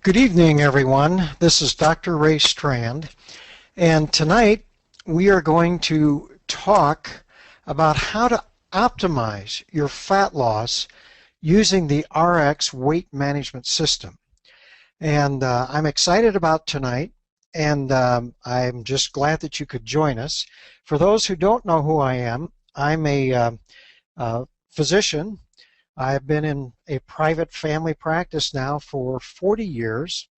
Good evening, everyone. This is Dr. Ray Strand, and tonight we are going to talk about how to optimize your fat loss using the RX weight management system. And I'm excited about tonight, and I'm just glad that you could join us. For those who don't know who I am, I'm a physician. I've been in a private family practice now for 40 years.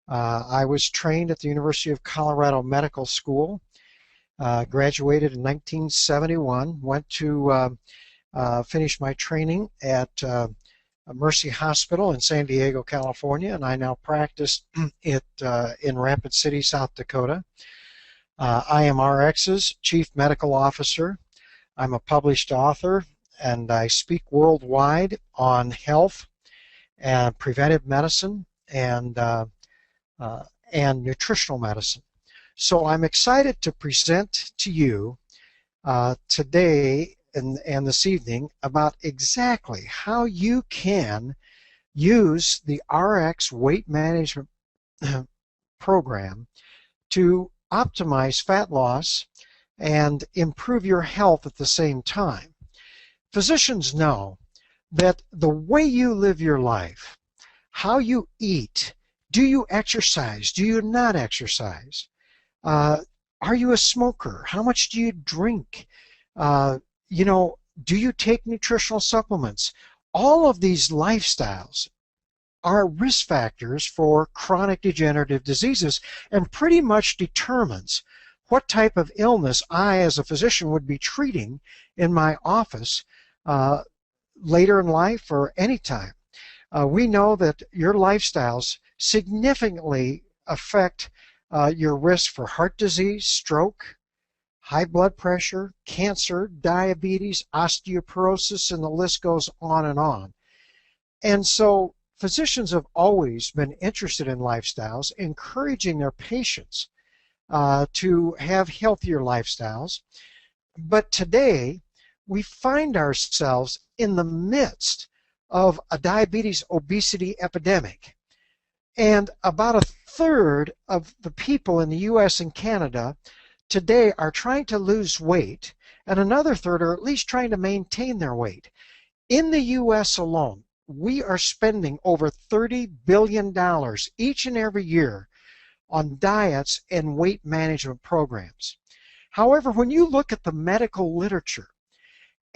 I was trained at the University of Colorado Medical School, graduated in 1971, went to finish my training at Mercy Hospital in San Diego, California, and I now practice in Rapid City, South Dakota. I am RX's Chief Medical Officer. I'm a published author, and I speak worldwide on health and preventive medicine and nutritional medicine. So I'm excited to present to you today and this evening about exactly how you can use the RX weight management program to optimize fat loss and improve your health at the same time. Physicians know that the way you live your life, how you eat, do you exercise, do you not exercise, are you a smoker, how much do you drink, do you take nutritional supplements? All of these lifestyles are risk factors for chronic degenerative diseases and pretty much determines what type of illness I as a physician would be treating in my office later in life or any time. We know that your lifestyles significantly affect your risk for heart disease, stroke, high blood pressure, cancer, diabetes, osteoporosis, and the list goes on and on. And so physicians have always been interested in lifestyles, encouraging their patients to have healthier lifestyles. But today, we find ourselves in the midst of a diabetes obesity epidemic. And about a third of the people in the US and Canada today are trying to lose weight, and another third are at least trying to maintain their weight. In the US alone, we are spending over $30 billion each and every year on diets and weight management programs. However, when you look at the medical literature,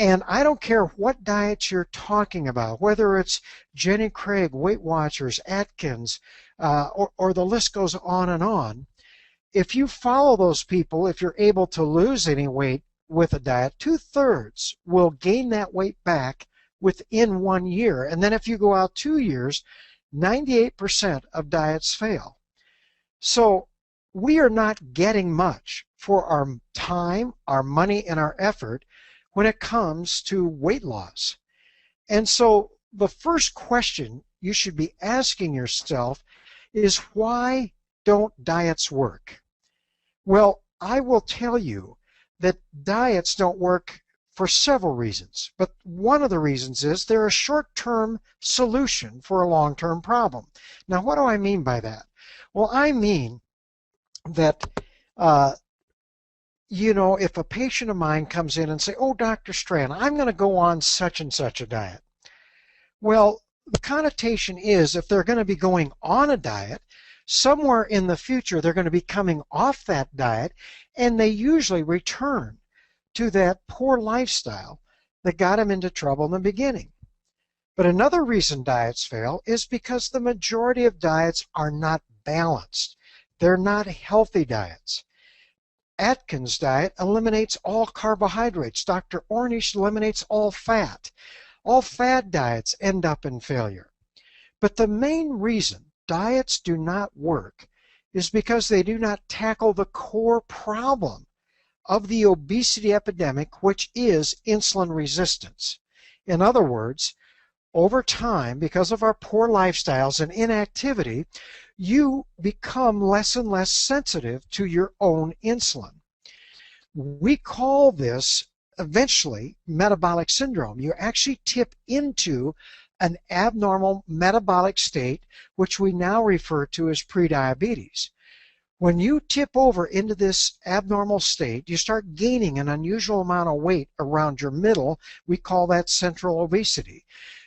and I don't care what diets you're talking about, whether it's Jenny Craig, Weight Watchers, Atkins, or the list goes on and on. If you follow those people, if you're able to lose any weight with a diet, 2/3 will gain that weight back within 1 year. And then if you go out 2 years, 98% of diets fail. So we are not getting much for our time, our money, and our effort when it comes to weight loss. And so the first question you should be asking yourself is, why don't diets work? Well, I will tell you that diets don't work for several reasons, but one of the reasons is they're a short-term solution for a long-term problem. Now, what do I mean by that? Well, I mean that if a patient of mine comes in and say, "Oh, Dr. Strand, I'm going to go on such and such a diet." Well, the connotation is if they're going to be going on a diet, somewhere in the future they're going to be coming off that diet, and they usually return to that poor lifestyle that got them into trouble in the beginning. But another reason diets fail is because the majority of diets are not balanced. They're not healthy diets. Atkins' diet eliminates all carbohydrates. Dr. Ornish eliminates all fat. All fad diets end up in failure. But the main reason diets do not work is because they do not tackle the core problem of the obesity epidemic, which is insulin resistance. In other words, over time, because of our poor lifestyles and inactivity, you become less and less sensitive to your own insulin. We call this eventually metabolic syndrome. You actually tip into an abnormal metabolic state, which we now refer to as prediabetes. When you tip over into this abnormal state, you start gaining an unusual amount of weight around your middle. We call that central obesity.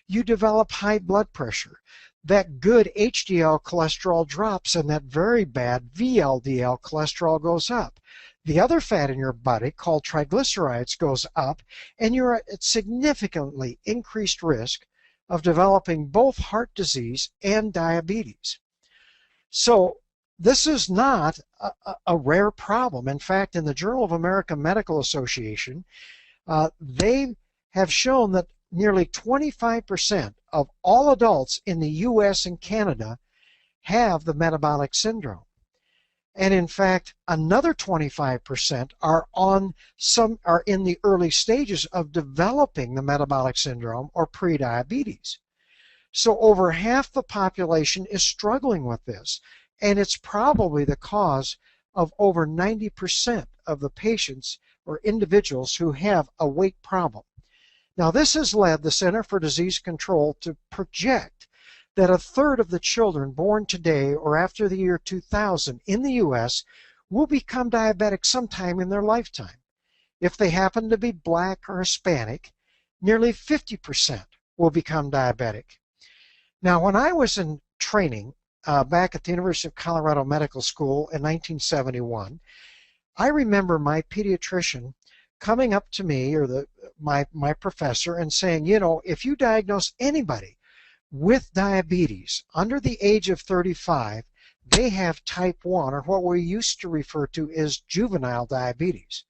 You develop high blood pressure. That good HDL cholesterol drops and that very bad VLDL cholesterol goes up. The other fat in your body, called triglycerides, goes up, and you're at significantly increased risk of developing both heart disease and diabetes. So this is not a rare problem. In fact, in the Journal of American Medical Association, they have shown that nearly 25% of all adults in the US and Canada have the metabolic syndrome. And in fact, another 25% are in the early stages of developing the metabolic syndrome or prediabetes. So over half the population is struggling with this, and it's probably the cause of over 90% of the patients or individuals who have a weight problem. Now, this has led the Center for Disease Control to project that a third of the children born today or after the year 2000 in the US will become diabetic sometime in their lifetime. If they happen to be black or Hispanic, nearly 50% will become diabetic. Now, when I was in training back at the University of Colorado Medical School in 1971, I remember my pediatrician coming up to me, or my professor, and saying, you know, if you diagnose anybody with diabetes under the age of 35, they have type 1, or what we used to refer to as juvenile diabetes.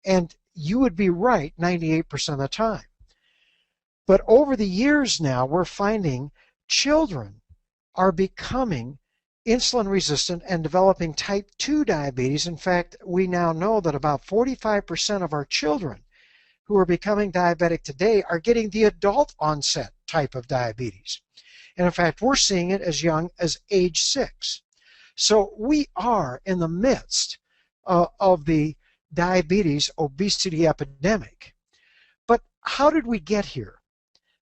And you would be right 98% of the time. But over the years now, we're finding children are becoming insulin resistant and developing type 2 diabetes. In fact, we now know that about 45% of our children who are becoming diabetic today are getting the adult onset type of diabetes. And in fact, we're seeing it as young as age 6. So we are in the midst of the diabetes obesity epidemic. But how did we get here?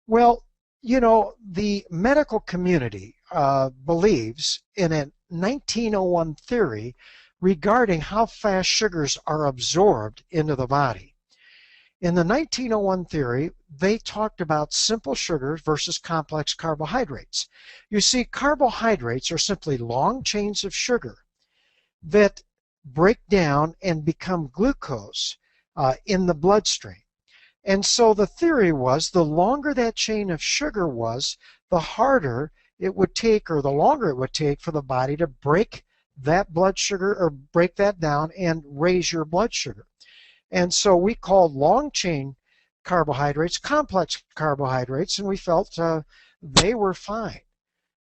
Well, you know, the medical community believes in a 1901 theory regarding how fast sugars are absorbed into the body. In the 1901 theory, they talked about simple sugars versus complex carbohydrates. You see, carbohydrates are simply long chains of sugar that break down and become glucose in the bloodstream. And so the theory was the longer that chain of sugar was, the harder it would take, or the longer it would take for the body to break that blood sugar or break that down and raise your blood sugar. And so we called long chain carbohydrates complex carbohydrates, and we felt they were fine.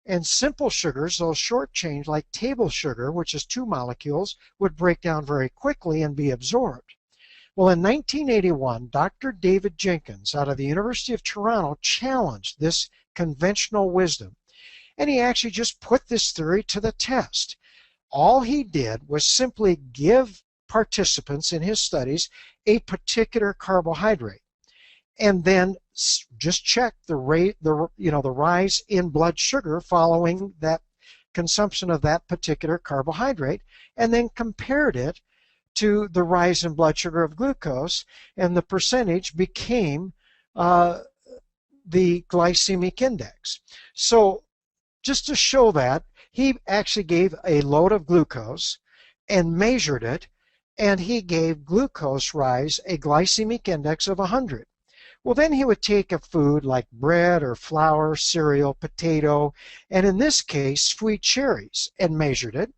And simple sugars, those short chains like table sugar, which is 2 molecules, would break down very quickly and be absorbed. Well, in 1981, Dr. David Jenkins out of the University of Toronto challenged this conventional wisdom, and he actually just put this theory to the test. All he did was simply give participants in his studies a particular carbohydrate, and then just check the rate, the rise in blood sugar following that consumption of that particular carbohydrate, and then compared it to the rise in blood sugar of glucose, and the percentage became the glycemic index. So just to show that, he actually gave a load of glucose and measured it, and he gave glucose rise a glycemic index of 100. Well, then he would take a food like bread or flour, cereal, potato, and in this case, sweet cherries, and measured it.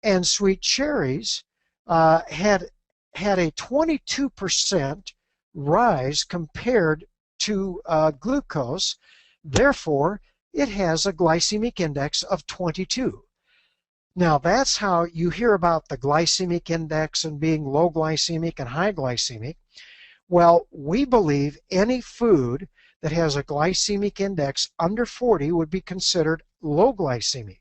And sweet cherries had a 22% rise compared to glucose. Therefore, it has a glycemic index of 22. Now, that's how you hear about the glycemic index and being low glycemic and high glycemic. Well, we believe any food that has a glycemic index under 40 would be considered low glycemic.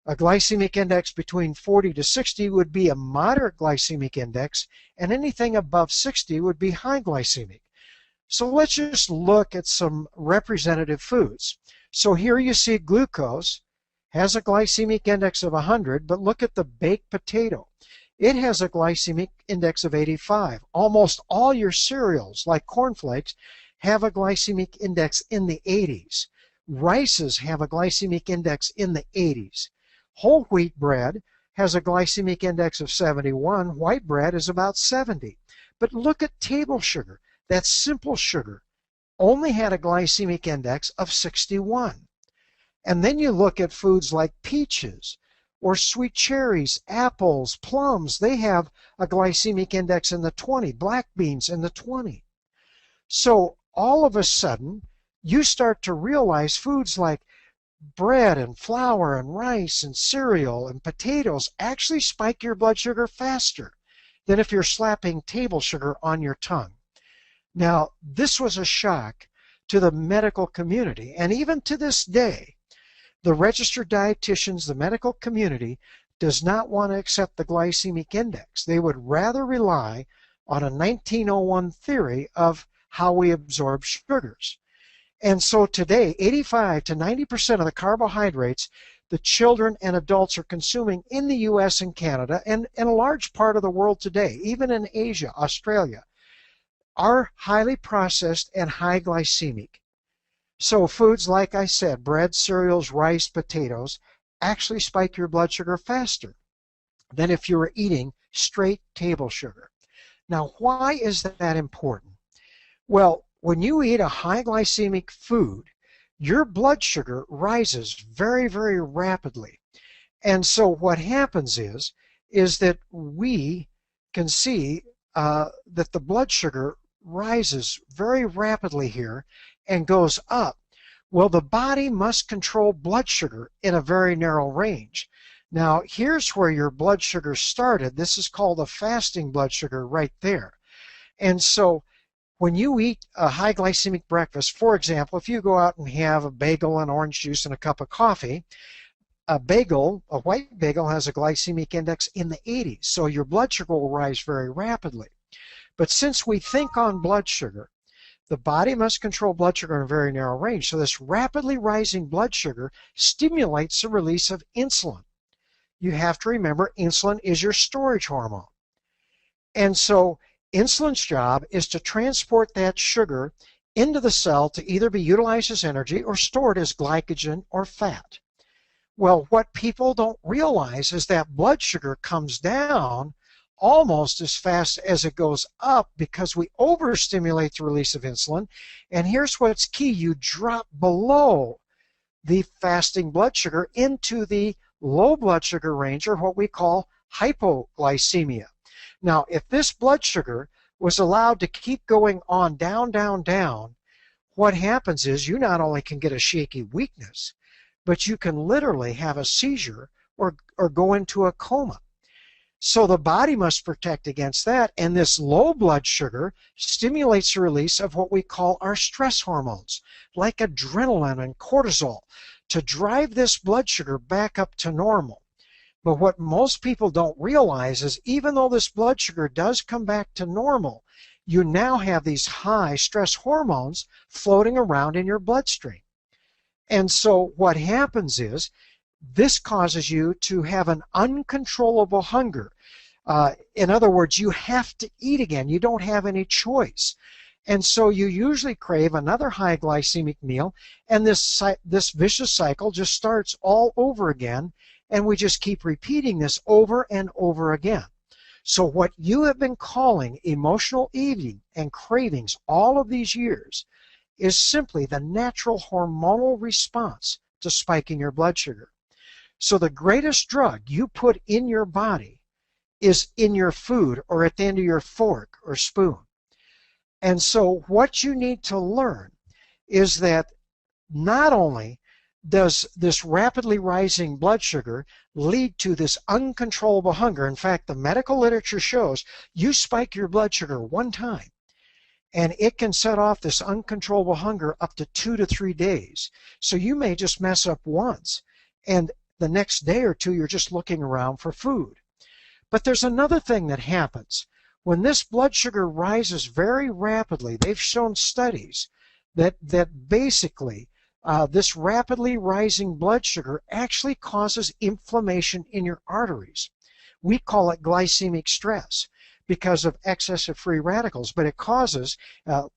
A glycemic index between 40 to 60 would be a moderate glycemic index, and anything above 60 would be high glycemic. So let's just look at some representative foods. So here you see glucose has a glycemic index of 100, but look at the baked potato. It has a glycemic index of 85. Almost all your cereals, like cornflakes, have a glycemic index in the 80s. Rices have a glycemic index in the 80s. Whole wheat bread has a glycemic index of 71. White bread is about 70. But look at table sugar. That simple sugar only had a glycemic index of 61. And then you look at foods like peaches or sweet cherries, apples, plums. They have a glycemic index in the 20. Black beans in the 20. So all of a sudden, you start to realize foods like bread and flour and rice and cereal and potatoes actually spike your blood sugar faster than if you're slapping table sugar on your tongue. Now, this was a shock to the medical community, and even to this day, the registered dietitians, the medical community, does not want to accept the glycemic index. They would rather rely on a 1901 theory of how we absorb sugars. And so today, 85 to 90% of the carbohydrates the children and adults are consuming in the US and Canada, and in a large part of the world today, even in Asia, Australia, are highly processed and high glycemic. So foods like I said, bread, cereals, rice, potatoes, actually spike your blood sugar faster than if you were eating straight table sugar. Now, why is that important? Well, when you eat a high glycemic food, your blood sugar rises very, very rapidly. And so what happens is that we can see that the blood sugar rises very rapidly here and goes up. Well, the body must control blood sugar in a very narrow range. Now, here's where your blood sugar started. This is called a fasting blood sugar right there. And so when you eat a high glycemic breakfast, for example, if you go out and have a bagel and orange juice and a cup of coffee, a white bagel has a glycemic index in the 80s, so your blood sugar will rise very rapidly. But since we think on blood sugar, the body must control blood sugar in a very narrow range. So this rapidly rising blood sugar stimulates the release of insulin. You have to remember, insulin is your storage hormone. And so insulin's job is to transport that sugar into the cell to either be utilized as energy or stored as glycogen or fat. Well, what people don't realize is that blood sugar comes down almost as fast as it goes up because we overstimulate the release of insulin. And here's what's key. You drop below the fasting blood sugar into the low blood sugar range, or what we call hypoglycemia. Now, if this blood sugar was allowed to keep going on down, down, down, what happens is you not only can get a shaky weakness, but you can literally have a seizure or go into a coma. So the body must protect against that, and this low blood sugar stimulates the release of what we call our stress hormones, like adrenaline and cortisol, to drive this blood sugar back up to normal. But what most people don't realize is even though this blood sugar does come back to normal, you now have these high stress hormones floating around in your bloodstream. And so what happens is this causes you to have an uncontrollable hunger. In other words, you have to eat again. You don't have any choice. And so you usually crave another high glycemic meal, and this vicious cycle just starts all over again, and we just keep repeating this over and over again. So what you have been calling emotional eating and cravings all of these years is simply the natural hormonal response to spiking your blood sugar. So the greatest drug you put in your body is in your food or at the end of your fork or spoon. And so what you need to learn is that not only does this rapidly rising blood sugar lead to this uncontrollable hunger. In fact, the medical literature shows you spike your blood sugar one time, and it can set off this uncontrollable hunger up to 2 to 3 days. So you may just mess up once, and the next day or two you're just looking around for food. But there's another thing that happens. When this blood sugar rises very rapidly, they've shown studies that basically this rapidly rising blood sugar actually causes inflammation in your arteries. We call it glycemic stress because of excess of free radicals, but it causes,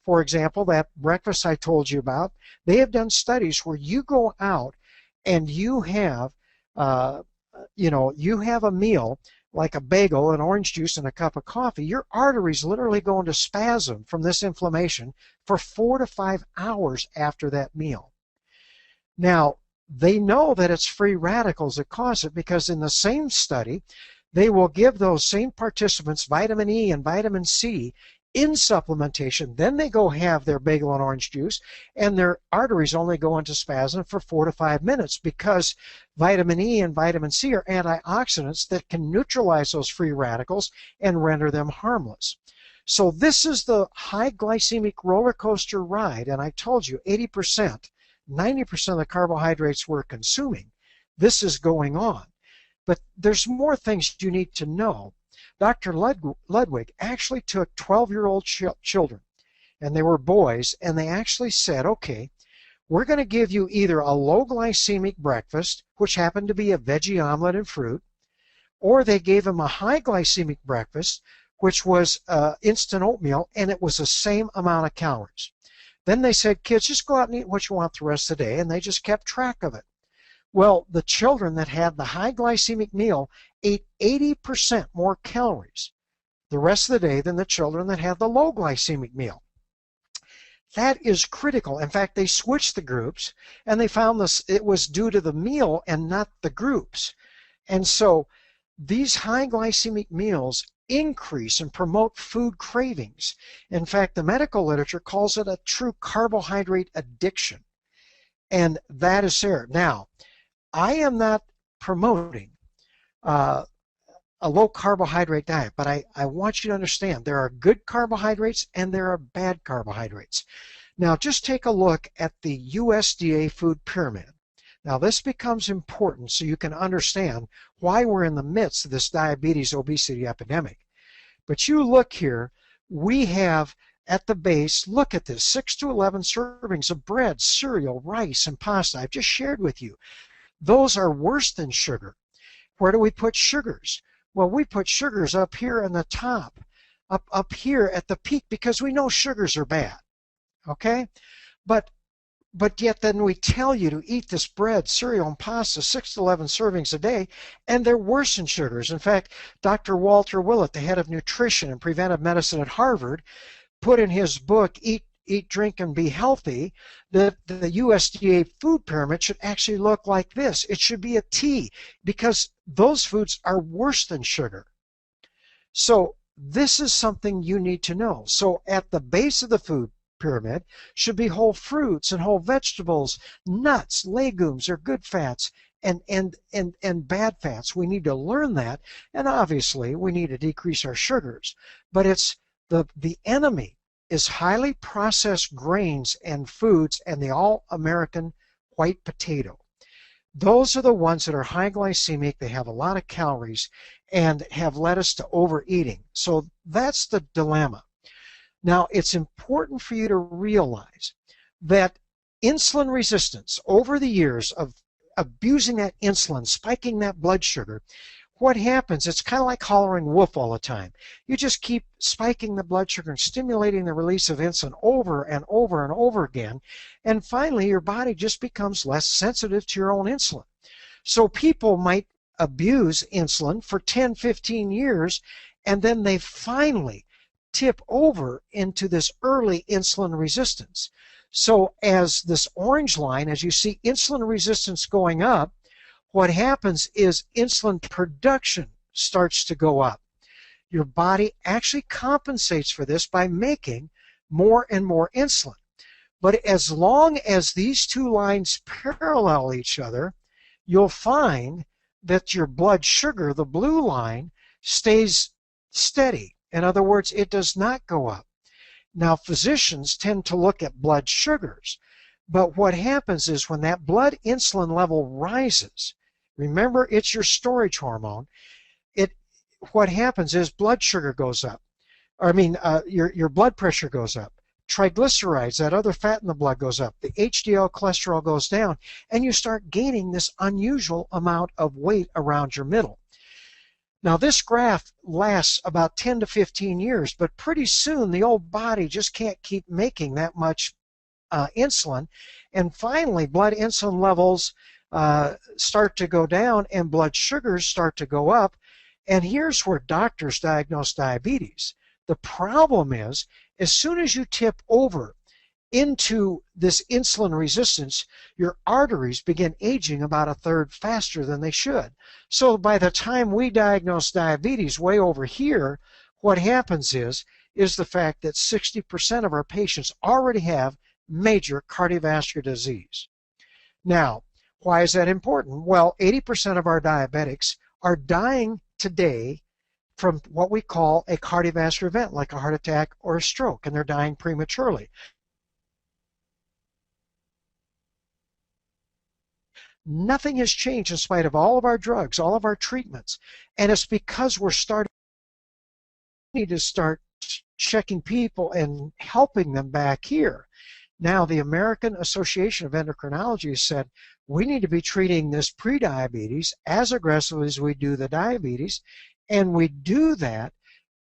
for example, that breakfast I told you about, they have done studies where you go out and you have, you have a meal like a bagel, an orange juice, and a cup of coffee. Your arteries literally go into spasm from this inflammation for 4 to 5 hours after that meal. Now, they know that it's free radicals that cause it because in the same study, they will give those same participants vitamin E and vitamin C in supplementation. Then they go have their bagel and orange juice, and their arteries only go into spasm for 4 to 5 minutes because vitamin E and vitamin C are antioxidants that can neutralize those free radicals and render them harmless. So this is the high glycemic roller coaster ride, and I told you 80%, 90% of the carbohydrates we're consuming, this is going on. But there's more things you need to know. Dr. Ludwig actually took 12-year-old children, and they were boys, and they actually said, okay, we're going to give you either a low glycemic breakfast, which happened to be a veggie omelet and fruit, or they gave them a high glycemic breakfast, which was instant oatmeal, and it was the same amount of calories. Then they said, kids, just go out and eat what you want the rest of the day, and they just kept track of it. Well, the children that had the high glycemic meal ate 80% more calories the rest of the day than the children that had the low glycemic meal. That is critical. In fact, they switched the groups, and they found this it was due to the meal and not the groups. And so these high glycemic meals increase and promote food cravings. In fact, the medical literature calls it a true carbohydrate addiction. And that is there. Now, I am not promoting a low carbohydrate diet, but I want you to understand there are good carbohydrates and there are bad carbohydrates. Now, just take a look at the USDA food pyramid. Now, this becomes important so you can understand why we're in the midst of this diabetes obesity epidemic. But you look here, we have at the base, look at this, 6 to 11 servings of bread, cereal, rice, and pasta. I've just shared with you. Those are worse than sugar. Where do we put sugars? Well, we put sugars up here on the top, up here at the peak, because we know sugars are bad, okay? But yet then we tell you to eat this bread, cereal, and pasta, 6 to 11 servings a day, and they're worse than sugars. In fact, Dr. Walter Willett, the head of nutrition and preventive medicine at Harvard, put in his book, Eat, Drink, and Be Healthy, that the USDA food pyramid should actually look like this. It should be a T, because those foods are worse than sugar. So this is something you need to know. So at the base of the food pyramid should be whole fruits and whole vegetables, nuts, legumes are good fats, and bad fats. We need to learn that, and obviously we need to decrease our sugars. But it's the enemy is highly processed grains and foods and the all-American white potato. Those are the ones that are high glycemic, they have a lot of calories, and have led us to overeating. So that's the dilemma. Now, it's important for you to realize that insulin resistance, over the years of abusing that insulin, spiking that blood sugar, what happens, it's kind of like hollering wolf all the time. You just keep spiking the blood sugar and stimulating the release of insulin over and over and over again, and finally your body just becomes less sensitive to your own insulin. So people might abuse insulin for 10, 15 years, and then they finally tip over into this early insulin resistance. So as this orange line, as you see insulin resistance going up, what happens is insulin production starts to go up. Your body actually compensates for this by making more and more insulin. But as long as these two lines parallel each other, you'll find that your blood sugar, the blue line, stays steady. In other words, it does not go up. Now, physicians tend to look at blood sugars, but what happens is when that blood insulin level rises, remember, it's your storage hormone. What happens is blood sugar goes up. your blood pressure goes up. Triglycerides, that other fat in the blood, goes up. The HDL cholesterol goes down, and you start gaining this unusual amount of weight around your middle. Now, this graph lasts about 10 to 15 years, but pretty soon the old body just can't keep making that much insulin, and finally blood insulin levels start to go down and blood sugars start to go up, and here's where doctors diagnose diabetes. The problem is, as soon as you tip over into this insulin resistance, your arteries begin aging about a third faster than they should. So by the time we diagnose diabetes way over here, what happens is the fact that 60% of our patients already have major cardiovascular disease. Now, why is that important? Well, 80% of our diabetics are dying today from what we call a cardiovascular event, like a heart attack or a stroke, and they're dying prematurely. Nothing has changed in spite of all of our drugs, all of our treatments, and it's because we need to start checking people and helping them back here. Now, the American Association of Endocrinology has said we need to be treating this prediabetes as aggressively as we do the diabetes, and we do that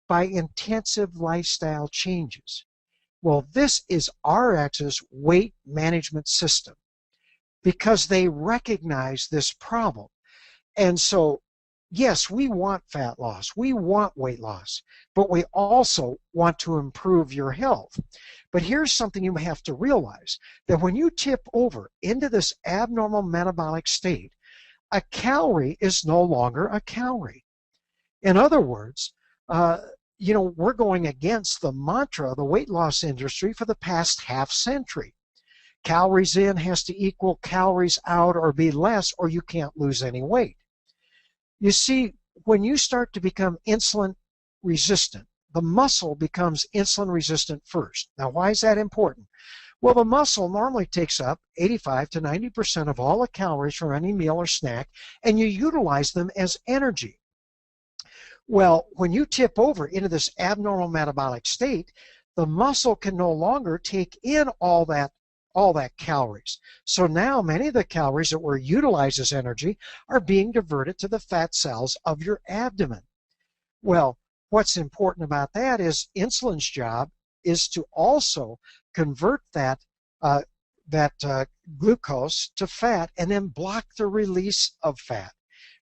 by intensive lifestyle changes. Well, this is RX's weight management system, because they recognize this problem. And so, yes, we want fat loss, we want weight loss, but we also want to improve your health. But here's something you have to realize, that when you tip over into this abnormal metabolic state, a calorie is no longer a calorie. In other words, we're going against the mantra of the weight loss industry for the past half century. Calories in has to equal calories out or be less, or you can't lose any weight. You see, when you start to become insulin resistant, the muscle becomes insulin resistant first. Now, why is that important? Well, the muscle normally takes up 85 to 90% of all the calories from any meal or snack, and you utilize them as energy. Well, when you tip over into this abnormal metabolic state, the muscle can no longer take in all that calories. So now many of the calories that were utilized as energy are being diverted to the fat cells of your abdomen. Well, what's important about that is insulin's job is to also convert that glucose to fat and then block the release of fat.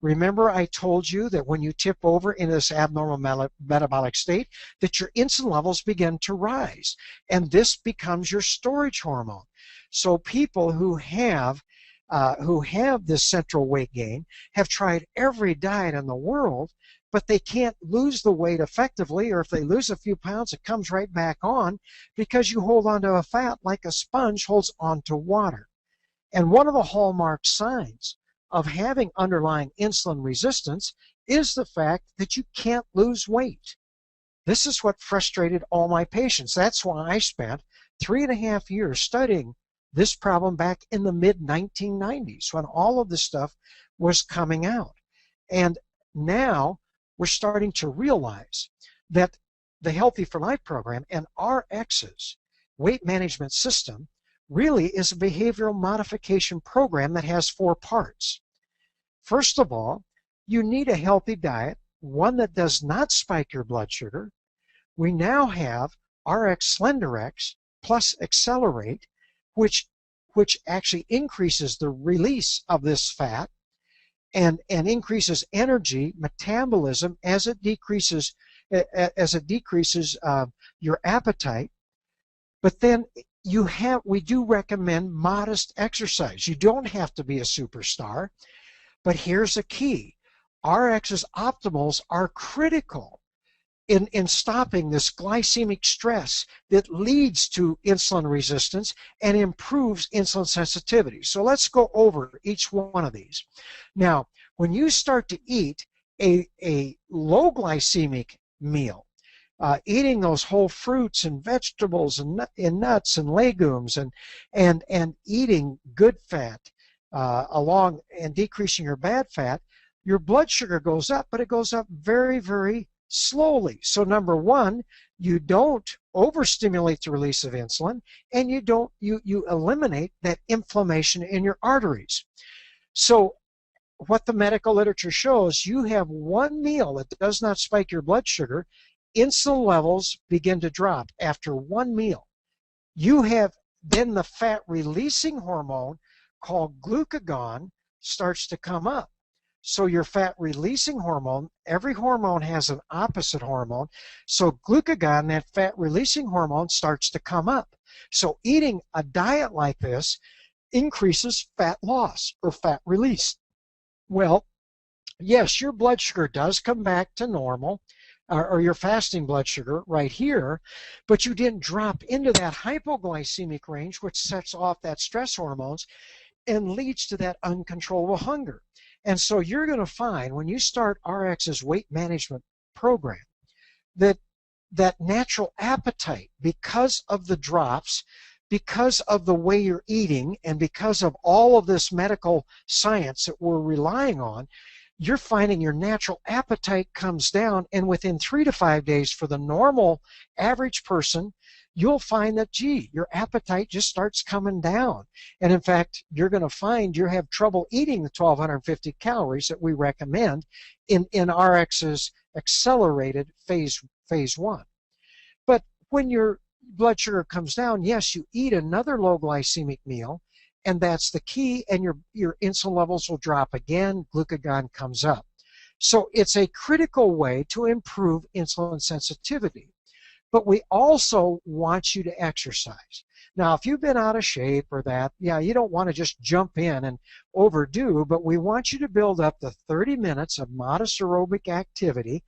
Remember, I told you that when you tip over into this abnormal metabolic state, that your insulin levels begin to rise, and this becomes your storage hormone. So people who have this central weight gain have tried every diet in the world, but they can't lose the weight effectively, or if they lose a few pounds, it comes right back on, because you hold onto a fat like a sponge holds onto water. And one of the hallmark signs of having underlying insulin resistance is the fact that you can't lose weight. This is what frustrated all my patients. That's why I spent 3.5 years studying this problem back in the mid-1990s, when all of this stuff was coming out. And now we're starting to realize that the Healthy for Life program and RX's weight management system really is a behavioral modification program that has 4 parts. First of all, you need a healthy diet, one that does not spike your blood sugar. We now have RX SLENDERIIZ plus Accelerate, which actually increases the release of this fat and increases energy metabolism as it decreases your appetite. But then we do recommend modest exercise. You don't have to be a superstar, but here's the key. RX's optimals are critical in stopping this glycemic stress that leads to insulin resistance and improves insulin sensitivity. So let's go over each one of these. Now, when you start to eat a low glycemic meal, eating those whole fruits and vegetables and nuts and legumes and eating good fat and decreasing your bad fat, your blood sugar goes up, but it goes up very, very slowly. So number one, you don't overstimulate the release of insulin, and you eliminate that inflammation in your arteries. So what the medical literature shows, you have one meal that does not spike your blood sugar, insulin levels begin to drop after one meal. You have then the fat releasing hormone called glucagon starts to come up. So your fat releasing hormone, every hormone has an opposite hormone. So glucagon, that fat releasing hormone, starts to come up. So eating a diet like this increases fat loss or fat release. Well, yes, your blood sugar does come back to normal, or your fasting blood sugar right here, but you didn't drop into that hypoglycemic range, which sets off that stress hormones and leads to that uncontrollable hunger. And so you're going to find when you start RX's weight management program that natural appetite, because of the drops, because of the way you're eating, and because of all of this medical science that we're relying on, you're finding your natural appetite comes down, and within 3 to 5 days for the normal average person, you'll find that, gee, your appetite just starts coming down. And in fact, you're going to find you have trouble eating the 1,250 calories that we recommend in RX's accelerated phase 1. But when your blood sugar comes down, yes, you eat another low glycemic meal, and that's the key, and your insulin levels will drop again, glucagon comes up. So it's a critical way to improve insulin sensitivity. But we also want you to exercise. Now, if you've been out of shape or that, yeah, you don't want to just jump in and overdo, but we want you to build up the 30 minutes of modest aerobic activity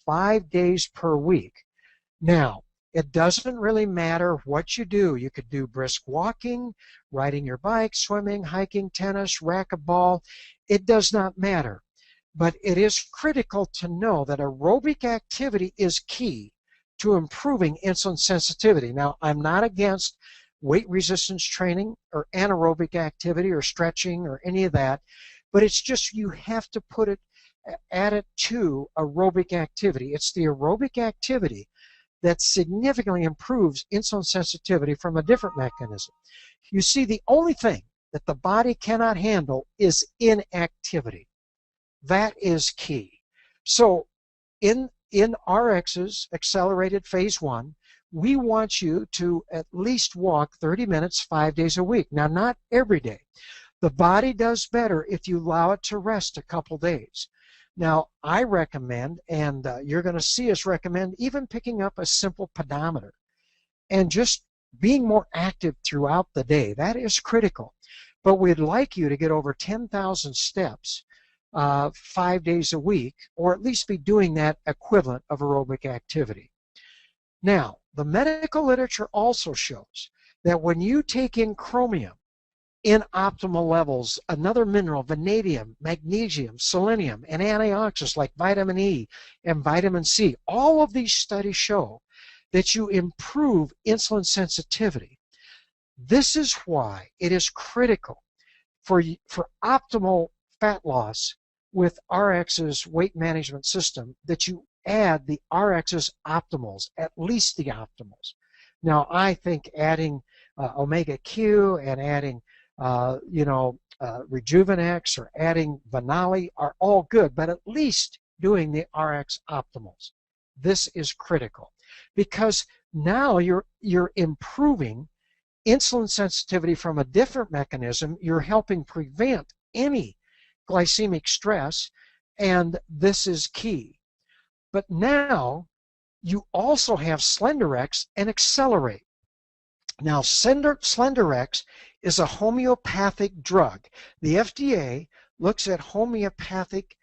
5 days per week. Now, it doesn't really matter what you do. You could do brisk walking, riding your bike, swimming, hiking, tennis, racquetball. It does not matter. But it is critical to know that aerobic activity is key to improving insulin sensitivity. Now, I'm not against weight resistance training or anaerobic activity or stretching or any of that, but it's just you have to add it to aerobic activity. It's the aerobic activity that significantly improves insulin sensitivity from a different mechanism. You see, the only thing that the body cannot handle is inactivity. That is key. So in RX's accelerated phase 1, we want you to at least walk 30 minutes 5 days a week. Now, not every day. The body does better if you allow it to rest a couple days. Now, I recommend, and you're going to see us recommend, even picking up a simple pedometer and just being more active throughout the day. That is critical. But we'd like you to get over 10,000 steps 5 days a week, or at least be doing that equivalent of aerobic activity. Now, the medical literature also shows that when you take in chromium in optimal levels, another mineral, vanadium, magnesium, selenium, and antioxidants like vitamin E and vitamin C, all of these studies show that you improve insulin sensitivity. This is why it is critical for optimal fat loss with RX's weight management system that you add the RX's optimals, at least the optimals. Now, I think adding omega Q and adding Rejuvenex or adding Vanali are all good, but at least doing the RX optimals. This is critical because now you're improving insulin sensitivity from a different mechanism. You're helping prevent any glycemic stress, and this is key. But now you also have SLENDERIIZ and Accelerate. Now, SLENDERIIZ is a homeopathic drug. The FDA looks at homeopathic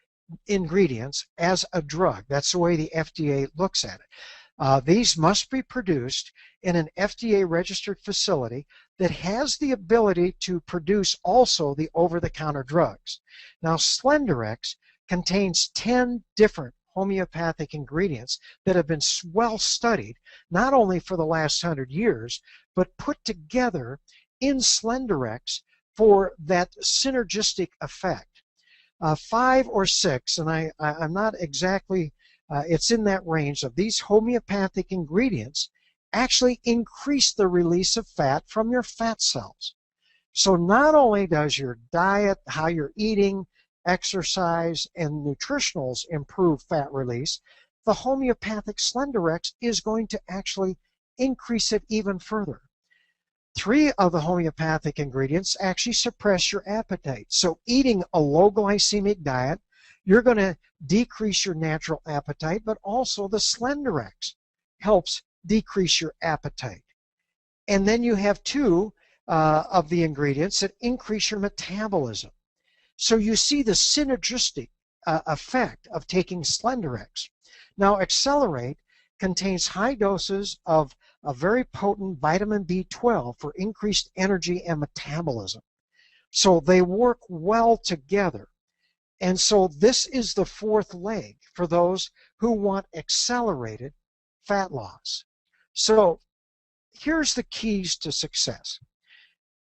ingredients as a drug. That's the way the FDA looks at it. These must be produced in an FDA-registered facility that has the ability to produce also the over-the-counter drugs. Now, SLENDERIIZ contains 10 different homeopathic ingredients that have been well studied, not only for the last 100 years, but put together in SLENDERIIZ for that synergistic effect. 5 or 6, and I'm not exactly it's in that range of these homeopathic ingredients actually increase the release of fat from your fat cells. So not only does your diet, how you're eating, exercise, and nutritionals improve fat release, the homeopathic SLENDERIIZ is going to actually increase it even further. 3 of the homeopathic ingredients actually suppress your appetite. So eating a low glycemic diet, you're going to decrease your natural appetite, but also the SLENDERIIZ helps decrease your appetite. And then you have 2 of the ingredients that increase your metabolism. So you see the synergistic effect of taking SLENDERIIZ. Now, Accelerate contains high doses of a very potent vitamin B12 for increased energy and metabolism. So they work well together. And so this is the 4th leg for those who want accelerated fat loss. So here's the keys to success.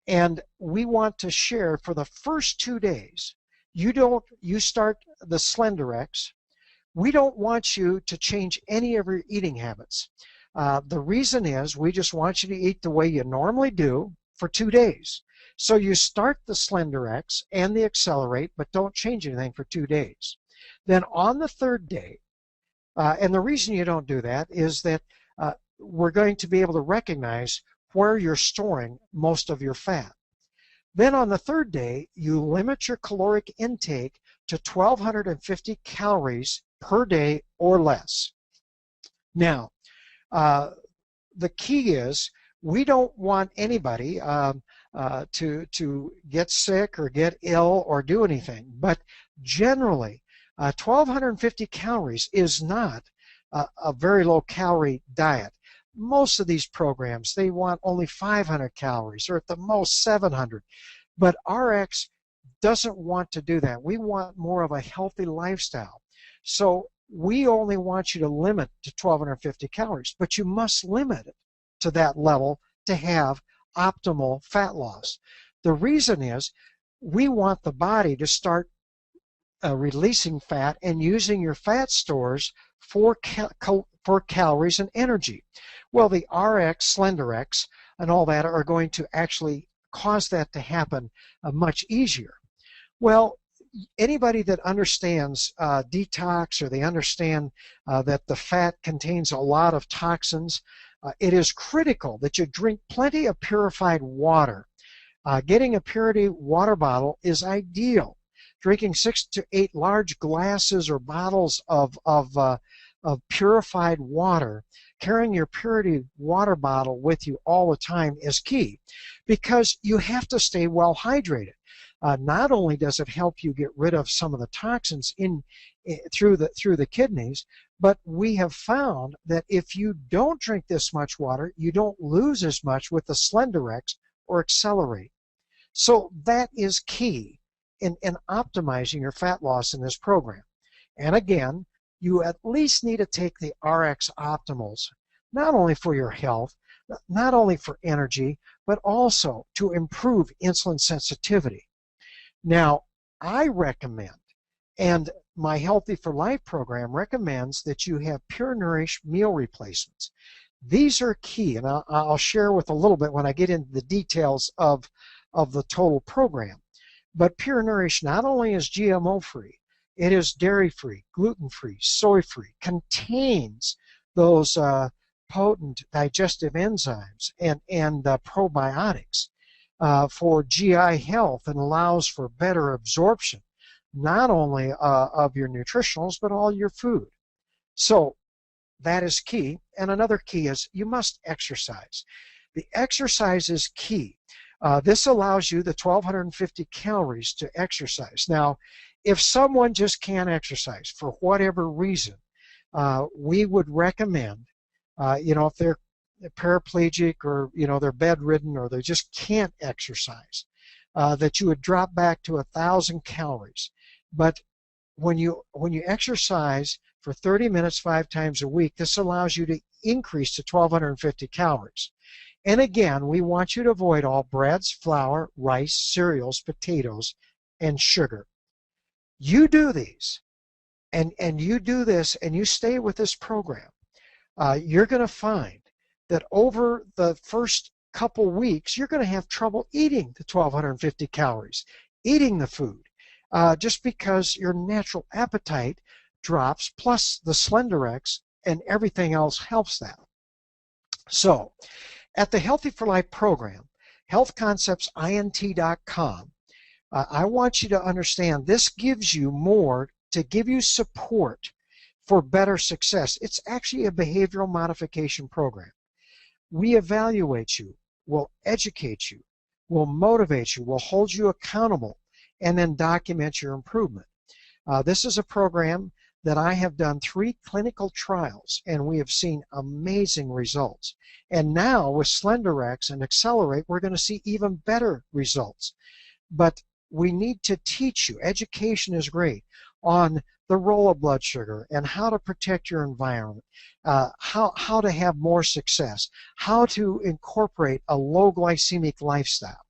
And we want to share for the first 2 days. You start the SLENDERIIZ. We don't want you to change any of your eating habits. The reason is we just want you to eat the way you normally do for 2 days. So you start the SLENDERIIZ and the Accelerate, but don't change anything for 2 days. Then on the 3rd day, and the reason you don't do that is that we're going to be able to recognize where you're storing most of your fat. Then on the 3rd day, you limit your caloric intake to 1,250 calories per day or less. Now, the key is we don't want anybody to get sick or get ill or do anything. But generally, 1,250 calories is not a very low calorie diet. Most of these programs, they want only 500 calories or at the most 700. But RX doesn't want to do that. We want more of a healthy lifestyle. So we only want you to limit to 1,250 calories, but you must limit it to that level to have optimal fat loss. The reason is we want the body to start releasing fat and using your fat stores for calories and energy. Well, the RX, SLENDERIIZ, and all that are going to actually cause that to happen much easier. Well, anybody that understands detox, or they understand that the fat contains a lot of toxins, it is critical that you drink plenty of purified water. Getting a purity water bottle is ideal. Drinking 6 to 8 large glasses or bottles of purified water, carrying your purity water bottle with you all the time is key, because you have to stay well hydrated. Not only does it help you get rid of some of the toxins through the kidneys, but we have found that if you don't drink this much water, you don't lose as much with the SLENDERIIZ or Accelerate. So that is key in optimizing your fat loss in this program. And again, you at least need to take the RX Optimals, not only for your health, not only for energy, but also to improve insulin sensitivity. Now, I recommend, and my Healthy for Life program recommends, that you have Pure Nourish meal replacements. These are key, and I'll share with a little bit when I get into the details of the total program. But Pure Nourish not only is GMO-free, it is dairy-free, gluten-free, soy-free, contains those potent digestive enzymes and probiotics for GI health, and allows for better absorption, not only of your nutritionals, but all your food. So that is key. And another key is you must exercise. The exercise is key. This allows you the 1,250 calories to exercise. Now, if someone just can't exercise for whatever reason, we would recommend, if they're paraplegic, or they're bedridden, or they just can't exercise, that you would drop back to 1,000 calories. But when you exercise for 30 minutes 5 times a week, this allows you to increase to 1,250 calories. And again, we want you to avoid all breads, flour, rice, cereals, potatoes, and sugar. You do these, and you do this and you stay with this program, you're going to find that over the first couple weeks, you're going to have trouble eating the 1,250 calories, eating the food, just because your natural appetite drops, plus the SLENDERIIZ and everything else helps that. So, at the Healthy for Life program, healthconceptsint.com, I want you to understand this gives you more to give you support for better success. It's actually a behavioral modification program. We evaluate you, we'll educate you, we'll motivate you, we'll hold you accountable, and then document your improvement. This is a program that I have done 3 clinical trials, and we have seen amazing results. And now with SLENDERIIZ and Accelerate, we're going to see even better results. But we need to teach you, education is great, on the role of blood sugar and how to protect your environment, how to have more success, how to incorporate a low glycemic lifestyle.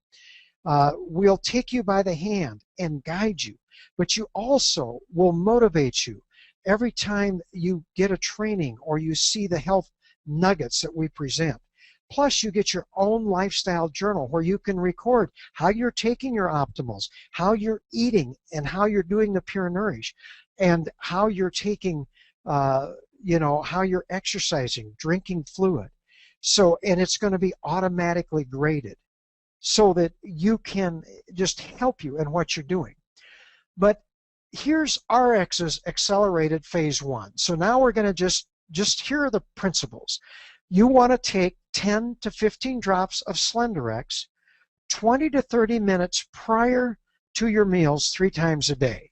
We'll take you by the hand and guide you, but you also will motivate you every time you get a training or you see the health nuggets that we present. Plus, you get your own lifestyle journal where you can record how you're taking your optimals, how you're eating, and how you're doing the Pure Nourish, and how you're taking, you know, how you're exercising, drinking fluid. So, and it's going to be automatically graded so that you can just help you in what you're doing. But here's RX's accelerated phase 1. So now we're going to just here are the principles. You want to take 10 to 15 drops of SLENDERIIZ 20 to 30 minutes prior to your meals 3 times a day.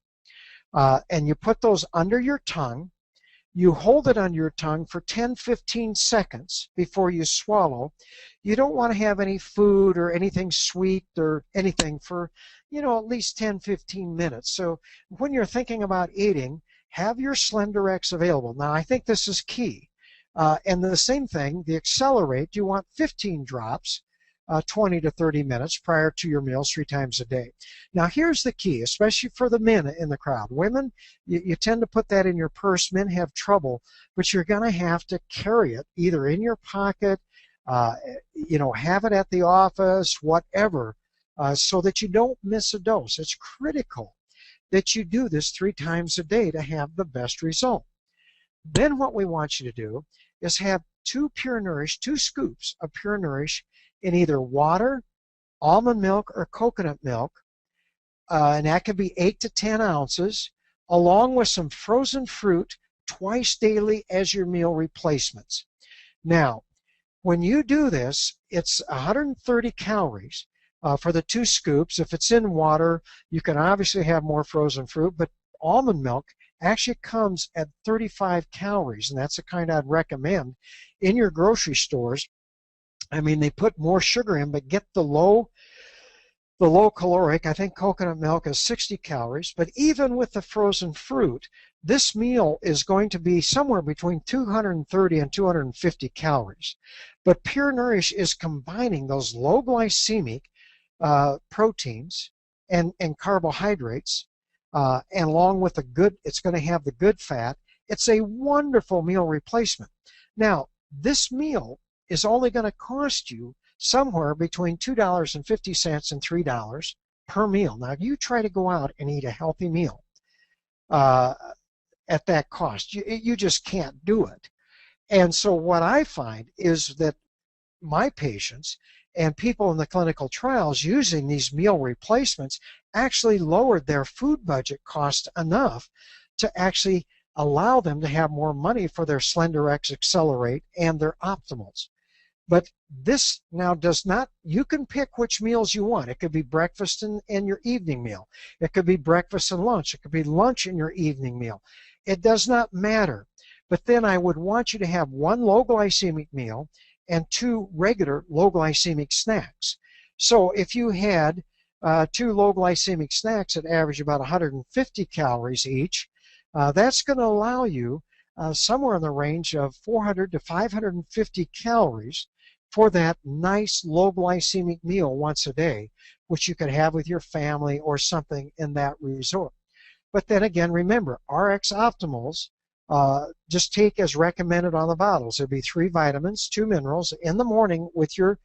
And you put those under your tongue. You hold it under your tongue for 10-15 seconds before you swallow. You don't want to have any food or anything sweet or anything for, you know, at least 10-15 minutes. So when you're thinking about eating, have your SLENDERIIZ available. Now, I think this is key. And the same thing, the Accelerate, you want 15 drops, 20 to 30 minutes prior to your meals 3 times a day. Now, here's the key, especially for the men in the crowd. Women, you tend to put that in your purse. Men have trouble, but you're going to have to carry it either in your pocket, you know, have it at the office, whatever, so that you don't miss a dose. It's critical that you do this 3 times a day to have the best result. Then what we want you to do is have 2 Pure Nourish, 2 scoops of Pure Nourish in either water, almond milk, or coconut milk, and that could be 8 to 10 ounces, along with some frozen fruit twice daily as your meal replacements. Now, when you do this, it's 130 calories for the 2 scoops. If it's in water, you can obviously have more frozen fruit, but almond milk actually comes at 35 calories, and that's the kind I'd recommend in your grocery stores. I mean, they put more sugar in, but get the low caloric. I think coconut milk is 60 calories, but even with the frozen fruit, this meal is going to be somewhere between 230 and 250 calories. But Pure Nourish is combining those low glycemic proteins and carbohydrates, and along with the good, it's going to have the good fat. It's a wonderful meal replacement. Now, this meal is only going to cost you somewhere between $2.50 and $3 per meal. Now, you try to go out and eat a healthy meal at that cost. You just can't do it. And so what I find is that my patients and people in the clinical trials using these meal replacements actually lowered their food budget cost enough to actually allow them to have more money for their SLENDERIIZ Accelerate and their optimals. But this now does not, you can pick which meals you want. It could be breakfast and your evening meal. It could be breakfast and lunch. It could be lunch and your evening meal. It does not matter. But then I would want you to have 1 low glycemic meal and 2 regular low glycemic snacks. So if you had 2 low glycemic snacks that average about 150 calories each, that's going to allow you somewhere in the range of 400 to 550 calories for that nice low glycemic meal once a day, which you could have with your family or something in that resort. But then again, remember, RX Optimals, just take as recommended on the bottles. There'll be 3 vitamins, 2 minerals in the morning with your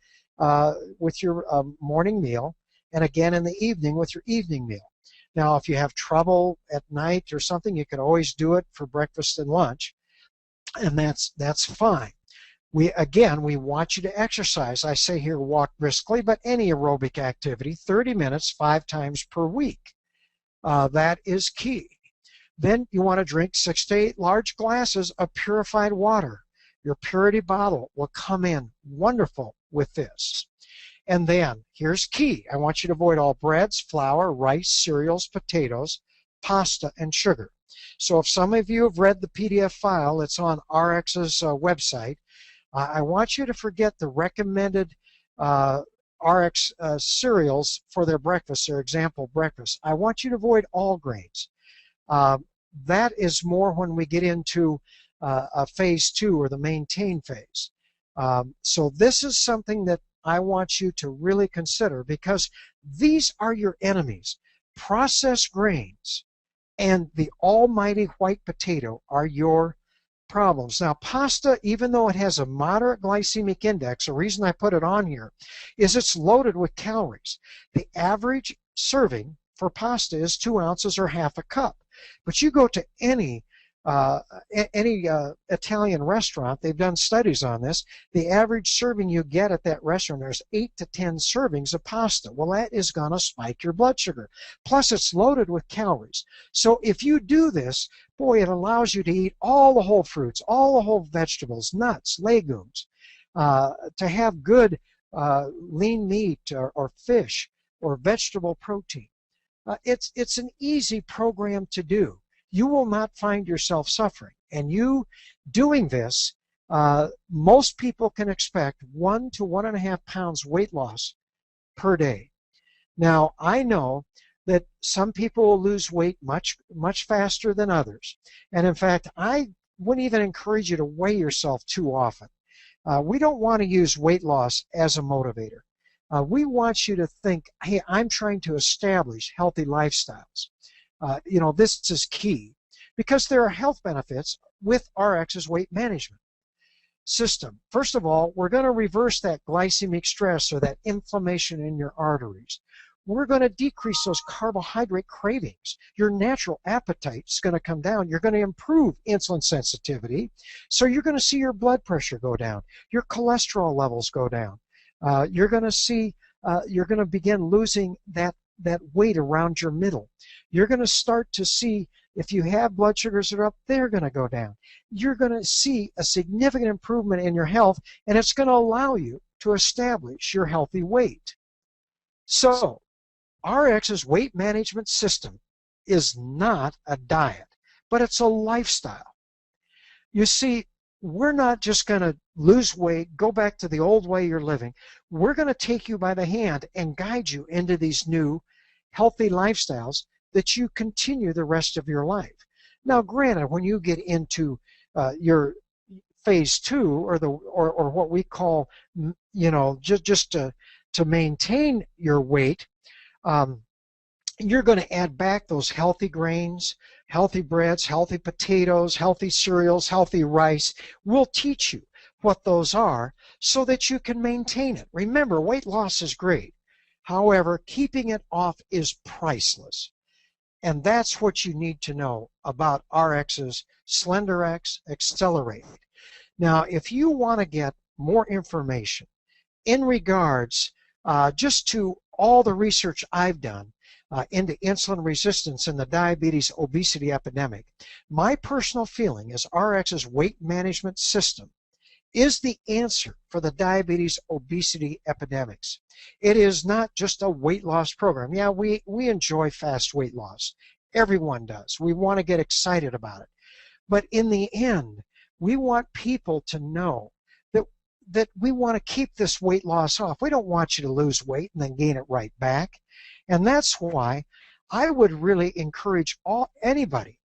morning meal, and again in the evening with your evening meal. Now, if you have trouble at night or something, you can always do it for breakfast and lunch, and that's fine. We want you to exercise. I say here walk briskly, but any aerobic activity, 30 minutes, 5 times per week. That is key. Then you want to drink 6 to 8 large glasses of purified water. Your purity bottle will come in wonderful with this. And then, here's key. I want you to avoid all breads, flour, rice, cereals, potatoes, pasta, and sugar. So if some of you have read the PDF file that's on RX's website, I want you to forget the recommended RX cereals for their breakfast, their example breakfast. I want you to avoid all grains. That is more when we get into a phase 2 or the maintain phase. So this is something that I want you to really consider, because these are your enemies. Processed grains and the almighty white potato are your problems. Now, pasta, even though it has a moderate glycemic index, the reason I put it on here is it's loaded with calories. The average serving for pasta is 2 ounces or half a cup. But you go to any Italian restaurant, they've done studies on this, the average serving you get at that restaurant, there's 8 to 10 servings of pasta. Well, that is going to spike your blood sugar. Plus, it's loaded with calories. So if you do this, boy, it allows you to eat all the whole fruits, all the whole vegetables, nuts, legumes, to have good lean meat or fish or vegetable protein. It's an easy program to do. You will not find yourself suffering. And you doing this, most people can expect 1 to 1.5 pounds weight loss per day. Now, I know that some people will lose weight much faster than others. And in fact, I wouldn't even encourage you to weigh yourself too often. We don't want to use weight loss as a motivator. We want you to think, hey, I'm trying to establish healthy lifestyles. This is key, because there are health benefits with RX's weight management system. First of all, we're going to reverse that glycemic stress or that inflammation in your arteries. We're going to decrease those carbohydrate cravings. Your natural appetite is going to come down. You're going to improve insulin sensitivity, so you're going to see your blood pressure go down, your cholesterol levels go down. You're going to see, you're going to begin losing that weight around your middle. You're going to start to see, if you have blood sugars that are up, they're going to go down. You're going to see a significant improvement in your health, and it's going to allow you to establish your healthy weight. So, RX's weight management system is not a diet, but it's a lifestyle. You see, we're not just going to lose weight, go back to the old way you're living. We're going to take you by the hand and guide you into these new healthy lifestyles that you continue the rest of your life. Now, granted, when you get into your phase 2 or what we call, just to maintain your weight, you're going to add back those healthy grains, healthy breads, healthy potatoes, healthy cereals, healthy rice. We'll teach you what those are so that you can maintain it. Remember, weight loss is great. However, keeping it off is priceless. And that's what you need to know about RX's SLENDERIIZ Accelerate. Now, if you want to get more information in regards just to all the research I've done into insulin resistance and the diabetes obesity epidemic, my personal feeling is RX's weight management system is the answer for the diabetes obesity epidemics. It is not just a weight loss program. Yeah, we enjoy fast weight loss. Everyone does. We want to get excited about it. But in the end, we want people to know that we want to keep this weight loss off. We don't want you to lose weight and then gain it right back. And that's why I would really encourage anybody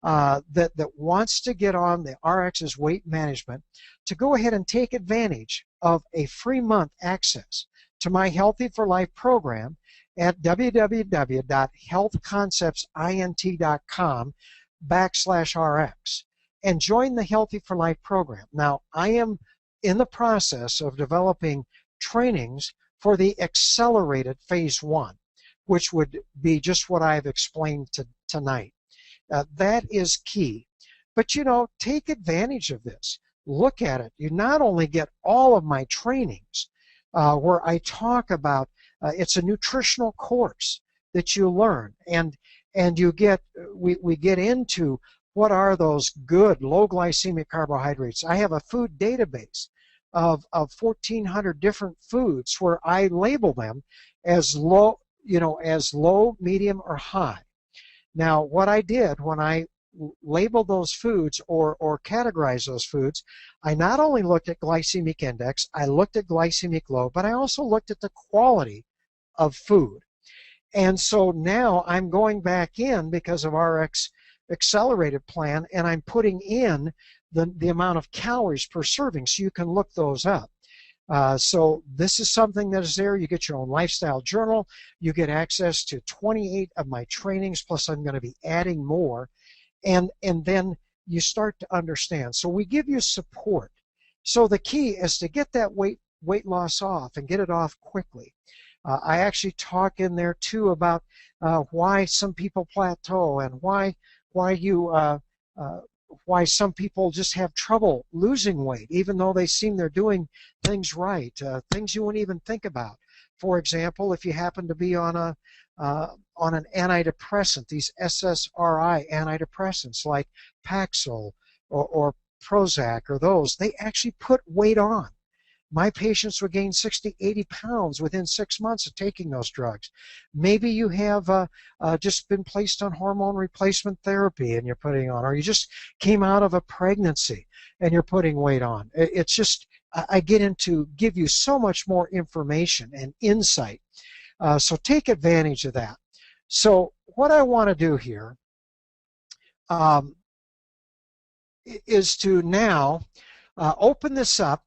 that wants to get on the RX's weight management to go ahead and take advantage of a free month access to my Healthy for Life program at www.healthconceptsint.com/RX and join the Healthy for Life program. Now, I am in the process of developing trainings for the accelerated phase 1, which would be just what I've explained tonight. That is key. But, you know, take advantage of this. Look at it. You not only get all of my trainings where I talk about, it's a nutritional course that you learn, and you get, we get into what are those good low glycemic carbohydrates. I have a food database of 1,400 different foods where I label them as low, you know, as low, medium, or high. Now, what I did when I labeled those foods or categorized those foods, I not only looked at glycemic index, I looked at glycemic load, but I also looked at the quality of food. And so now I'm going back in because of RX accelerated plan, and I'm putting in the amount of calories per serving, so you can look those up. So this is something that is there. You get your own lifestyle journal. You get access to 28 of my trainings, plus I'm going to be adding more. And then you start to understand. So we give you support. So the key is to get that weight loss off and get it off quickly. I actually talk in there too about why some people plateau and why some people just have trouble losing weight, even though they seem they're doing things right, things you wouldn't even think about. For example, if you happen to be on an antidepressant, these SSRI antidepressants like Paxil or Prozac or those, they actually put weight on. My patients would gain 60, 80 pounds within 6 months of taking those drugs. Maybe you have just been placed on hormone replacement therapy and you're putting on, or you just came out of a pregnancy and you're putting weight on. It's just, I get into give you so much more information and insight. So take advantage of that. So what I want to do here is to now open this up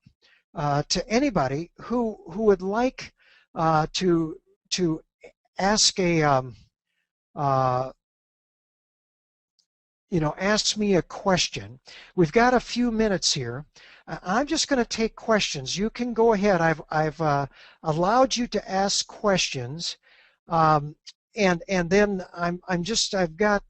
to anybody who would like to ask a ask me a question. We've got a few minutes here. I'm just going to take questions. You can go ahead. I've allowed you to ask questions, and then I've got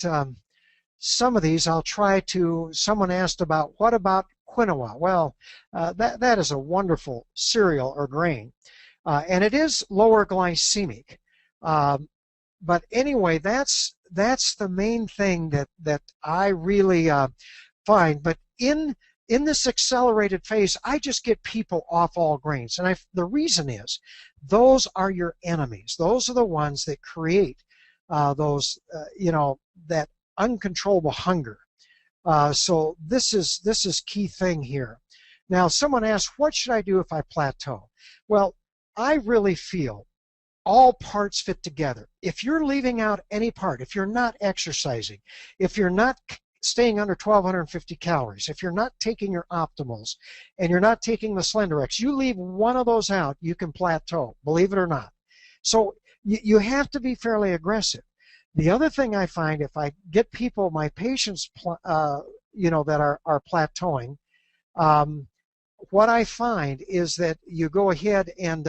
some of these. I'll try to. Someone asked about what about quinoa? Well, that is a wonderful cereal or grain, and it is lower glycemic. But anyway, that's the main thing that I really find. But in this accelerated phase, I just get people off all grains, and the reason is those are your enemies. Those are the ones that create that uncontrollable hunger. So this is key thing here. Now, someone asked, what should I do if I plateau? Well, I really feel all parts fit together. If you're leaving out any part, if you're not exercising, if you're not staying under 1,250 calories, if you're not taking your optimals, and you're not taking the SLENDERIIZ, you leave one of those out, you can plateau, believe it or not. So you have to be fairly aggressive. The other thing I find, if I get people, my patients, that are plateauing, what I find is that you go ahead and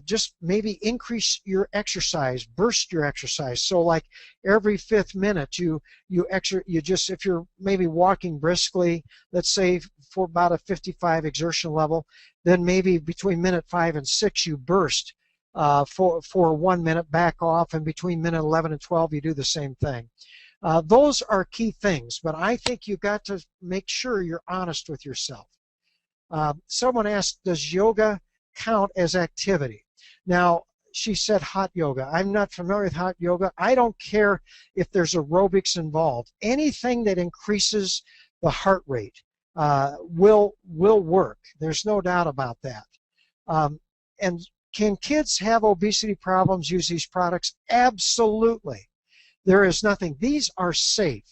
just maybe increase your exercise, burst your exercise. So like every 5th minute, if you're maybe walking briskly, let's say for about a 55 exertion level, then maybe between minute 5 and 6 you burst for 1 minute, back off, and between minute 11 and 12 you do the same thing. Those are key things, but I think you've got to make sure you're honest with yourself. Someone asked, does yoga count as activity? Now, she said hot yoga. I'm not familiar with hot yoga. I don't care if there's aerobics involved. Anything that increases the heart rate will work. There's no doubt about that. And can kids have obesity problems use these products? Absolutely. There is nothing. These are safe.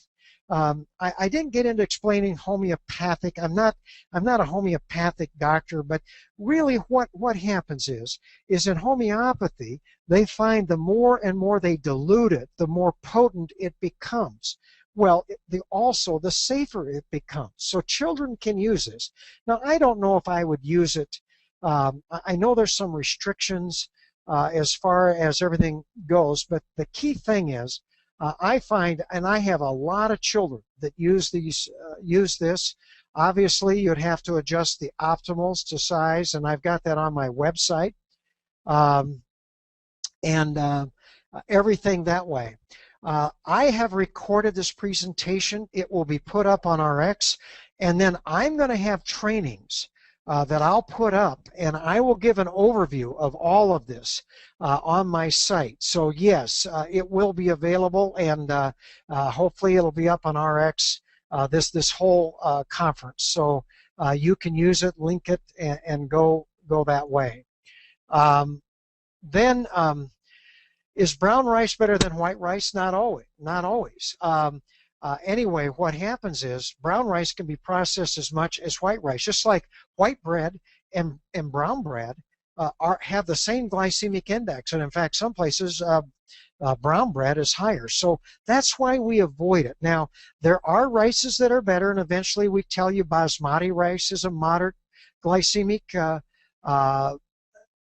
I didn't get into explaining homeopathic. I'm not a homeopathic doctor, but really what happens is in homeopathy, they find the more and more they dilute it, the more potent it becomes. Well, also the safer it becomes. So children can use this. Now, I don't know if I would use it. I know there's some restrictions as far as everything goes, but the key thing is, I find, and I have a lot of children that use this. Obviously, you'd have to adjust the optimals to size, and I've got that on my website, and everything that way. I have recorded this presentation. It will be put up on RX, and then I'm going to have trainings that I'll put up, and I will give an overview of all of this on my site. So yes, it will be available, and hopefully it'll be up on RX this whole conference. So you can use it, link it, and go that way. Then is brown rice better than white rice? Not always. Not always. Anyway, what happens is brown rice can be processed as much as white rice, just like white bread and brown bread have the same glycemic index, and in fact, some places brown bread is higher. So that's why we avoid it. Now, there are rices that are better, and eventually we tell you basmati rice is a moderate glycemic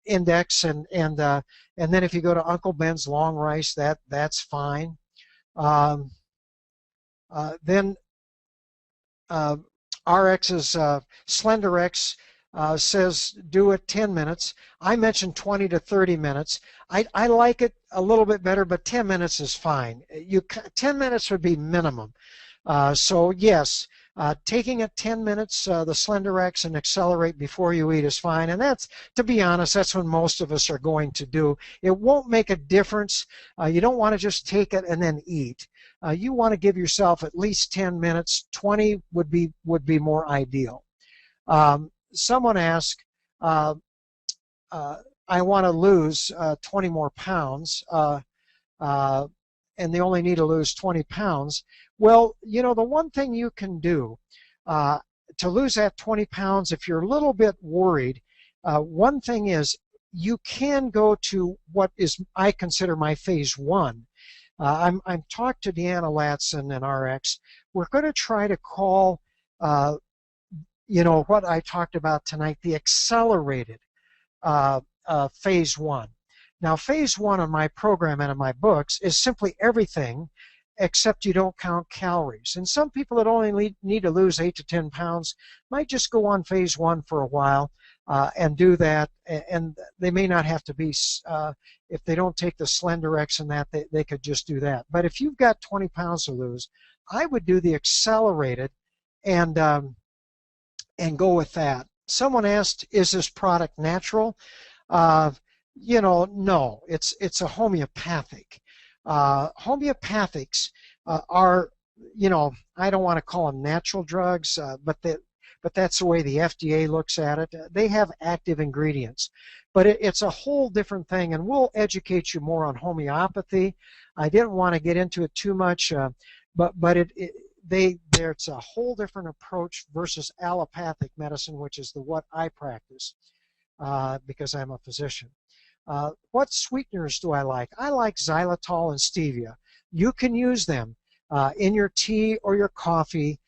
index, and then if you go to Uncle Ben's long rice, that's fine. Then RX's SLENDERIIZ says do it 10 minutes. I mentioned 20 to 30 minutes. I like it a little bit better, but 10 minutes is fine. 10 minutes would be minimum. So yes, taking it 10 minutes, the SLENDERIIZ, and accelerate before you eat is fine. And that's, to be honest, that's what most of us are going to do. It won't make a difference. You don't want to just take it and then eat. You want to give yourself at least 10 minutes. 20 would be more ideal. Someone asked, I want to lose 20 more pounds, and they only need to lose 20 pounds. Well, you know, the one thing you can do to lose that 20 pounds, if you're a little bit worried, one thing is you can go to what is, I consider, my phase 1. I'm talked to Deanna Latson and RX. We're going to try to call, you know, what I talked about tonight, the accelerated phase 1. Now, phase 1 on my program and in my books is simply everything except you don't count calories. And some people that only need to lose 8 to 10 pounds might just go on phase 1 for a while and do that. And they may not have to be, if they don't take the SLENDERIIZ and that, they could just do that. But if you've got 20 pounds to lose, I would do the accelerated and go with that. Someone asked, is this product natural? You know, no, it's a homeopathic. Homeopathics are, you know, I don't want to call them natural drugs, but that's the way the FDA looks at it. They have active ingredients, but it's a whole different thing, and we'll educate you more on homeopathy. I didn't want to get into it too much, but it's a whole different approach versus allopathic medicine, which is what I practice because I'm a physician. What sweeteners do I like? I like xylitol and stevia. You can use them in your tea or your coffee.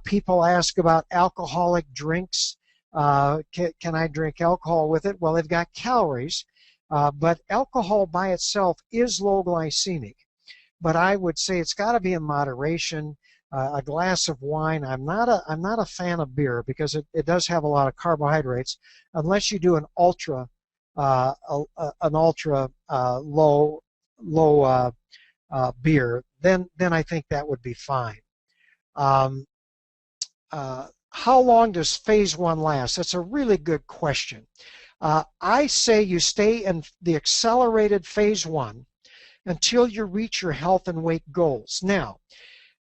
People ask about alcoholic drinks. Can I drink alcohol with it? Well, they've got calories, but alcohol by itself is low glycemic. But I would say it's got to be in moderation. A glass of wine. I'm not a fan of beer because it does have a lot of carbohydrates. Unless you do an ultra low beer, then I think that would be fine. How long does phase 1 last? That's a really good question. I say you stay in the accelerated phase 1 until you reach your health and weight goals. Now,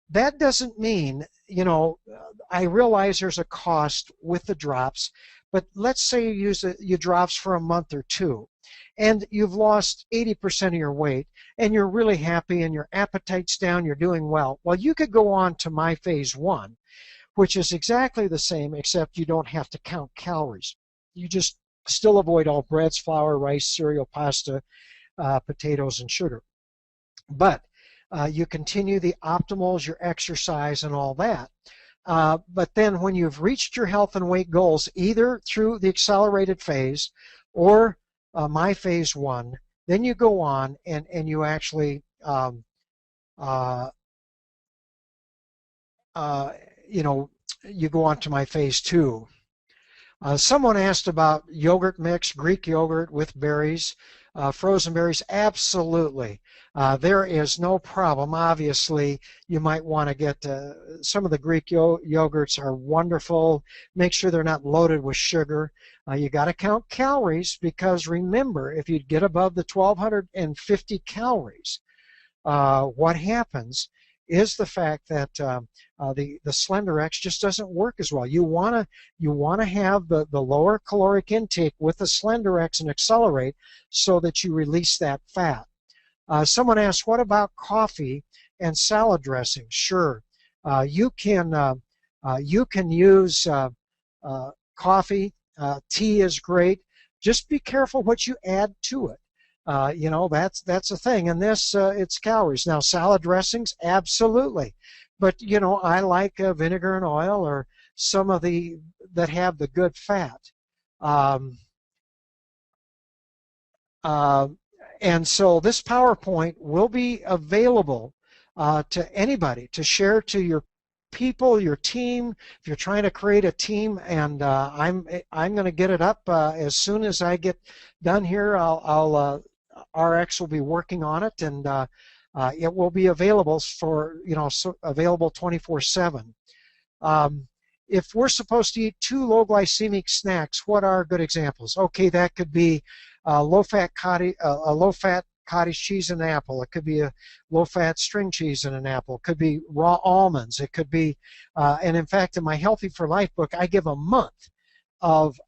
that doesn't mean, you know, I realize there's a cost with the drops, but let's say you use your drops for a month or two. and you've lost 80% of your weight, and you're really happy, and your appetite's down, you're doing well. Well, you could go on to my phase 1, which is exactly the same, except you don't have to count calories. You just still avoid all breads, flour, rice, cereal, pasta, potatoes, and sugar. But you continue the optimals, your exercise, and all that. But then when you've reached your health and weight goals, either through the accelerated phase or my phase 1, then you go on and you actually, you know, you go on to my phase 2. Someone asked about yogurt mix, Greek yogurt with berries, frozen berries. Absolutely. There is no problem. Obviously, you might want to get some of the Greek yogurts are wonderful. Make sure they're not loaded with sugar. You got to count calories, because remember, if you get above the 1,250 calories, what happens is the fact that the SLENDERIIZ just doesn't work as well. You want to have the lower caloric intake with the SLENDERIIZ and accelerate so that you release that fat. Someone asked, what about coffee and salad dressing? Sure, you can use coffee. Tea is great. Just be careful what you add to it. You know, that's a thing. And this, it's calories. Now, salad dressings, absolutely. But, you know, I like vinegar and oil, or some of the that have the good fat. And so this PowerPoint will be available to anybody to share to your people, your team, if you're trying to create a team. And I'm going to get it up as soon as I get done here. RX will be working on it, and it will be available for, you know, available 24/7. If we're supposed to eat 2 low glycemic snacks, what are good examples? Okay, that could be a low-fat cottage cheese and an apple. It could be a low-fat string cheese and an apple. It could be raw almonds. It could be, and in fact, in my Healthy for Life book, I give a month of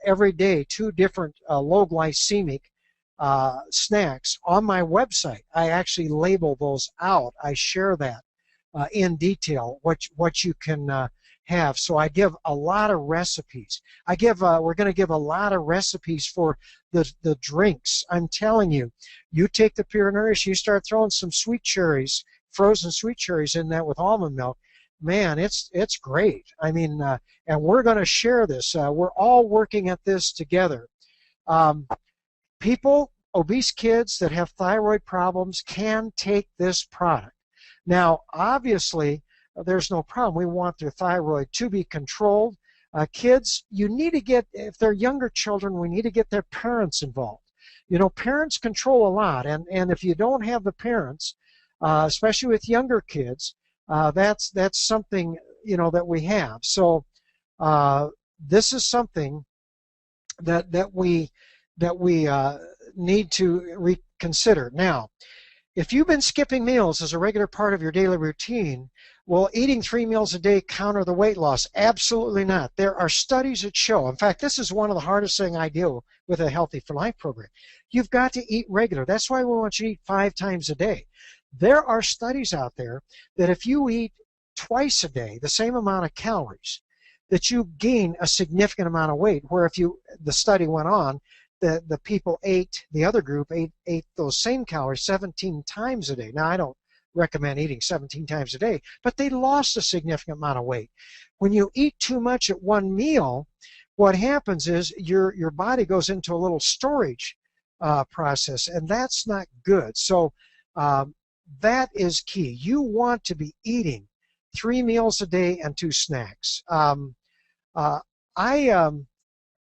every day 2 different low glycemic snacks on my website. I actually label those out. I share that in detail, what you can have. So I give a lot of recipes. We're going to give a lot of recipes for the drinks. I'm telling you, you take the Pure Nourish, you start throwing some sweet cherries, frozen sweet cherries in that with almond milk. Man, it's great. I mean, and we're going to share this. We're all working at this together. People, obese kids that have thyroid problems can take this product. Now, obviously, there's no problem. We want their thyroid to be controlled. Kids, you need to get, if they're younger children, we need to get their parents involved. You know, parents control a lot, and if you don't have the parents, especially with younger kids, that's something, you know, that we have. So this is something that we need to reconsider. Now, if you've been skipping meals as a regular part of your daily routine, will eating 3 meals a day counter the weight loss? Absolutely not. There are studies that show, in fact, this is one of the hardest things I do with a Healthy for Life program. You've got to eat regular. That's why we want you to eat 5 times a day. There are studies out there that if you eat twice a day, the same amount of calories, that you gain a significant amount of weight, where if the study went on, the people the other group ate those same calories 17 times a day. Now, I don't recommend eating 17 times a day, but they lost a significant amount of weight. When you eat too much at one meal, what happens is your body goes into a little storage process, and that's not good. So that is key. You want to be eating 3 meals a day and 2 snacks.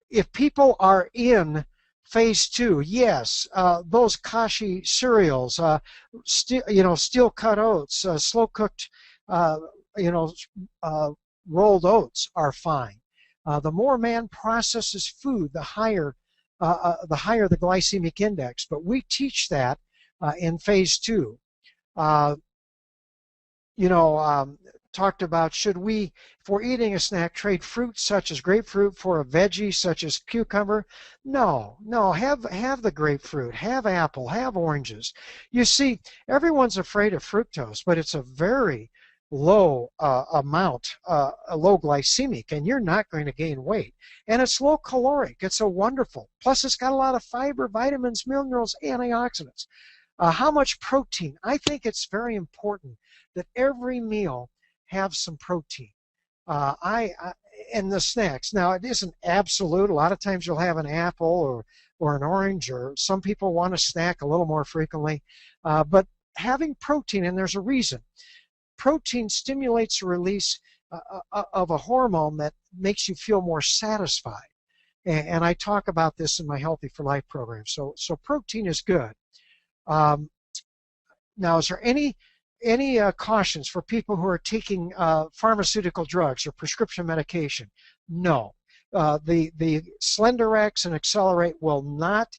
If people are in phase 2, yes, those kashi cereals, steel cut oats, slow cooked, rolled oats are fine. The more man processes food, the higher the glycemic index. But we teach that in phase 2. talked about, should we, if we're eating a snack, trade fruit such as grapefruit for a veggie such as cucumber? No, no, have the grapefruit, have apple, have oranges. You see, everyone's afraid of fructose, but it's a very low amount, low glycemic, and you're not going to gain weight. And it's low caloric. It's a wonderful. Plus, it's got a lot of fiber, vitamins, minerals, antioxidants. How much protein? I think it's very important that every meal have some protein. And the snacks. Now, it isn't absolute. A lot of times you'll have an apple or an orange, or some people want to snack a little more frequently. But having protein, and there's a reason. Protein stimulates the release of a hormone that makes you feel more satisfied. And I talk about this in my Healthy for Life program. So protein is good. Now, is there any cautions for people who are taking pharmaceutical drugs or prescription medication? No. The SLENDERIIZ and Accelerate will not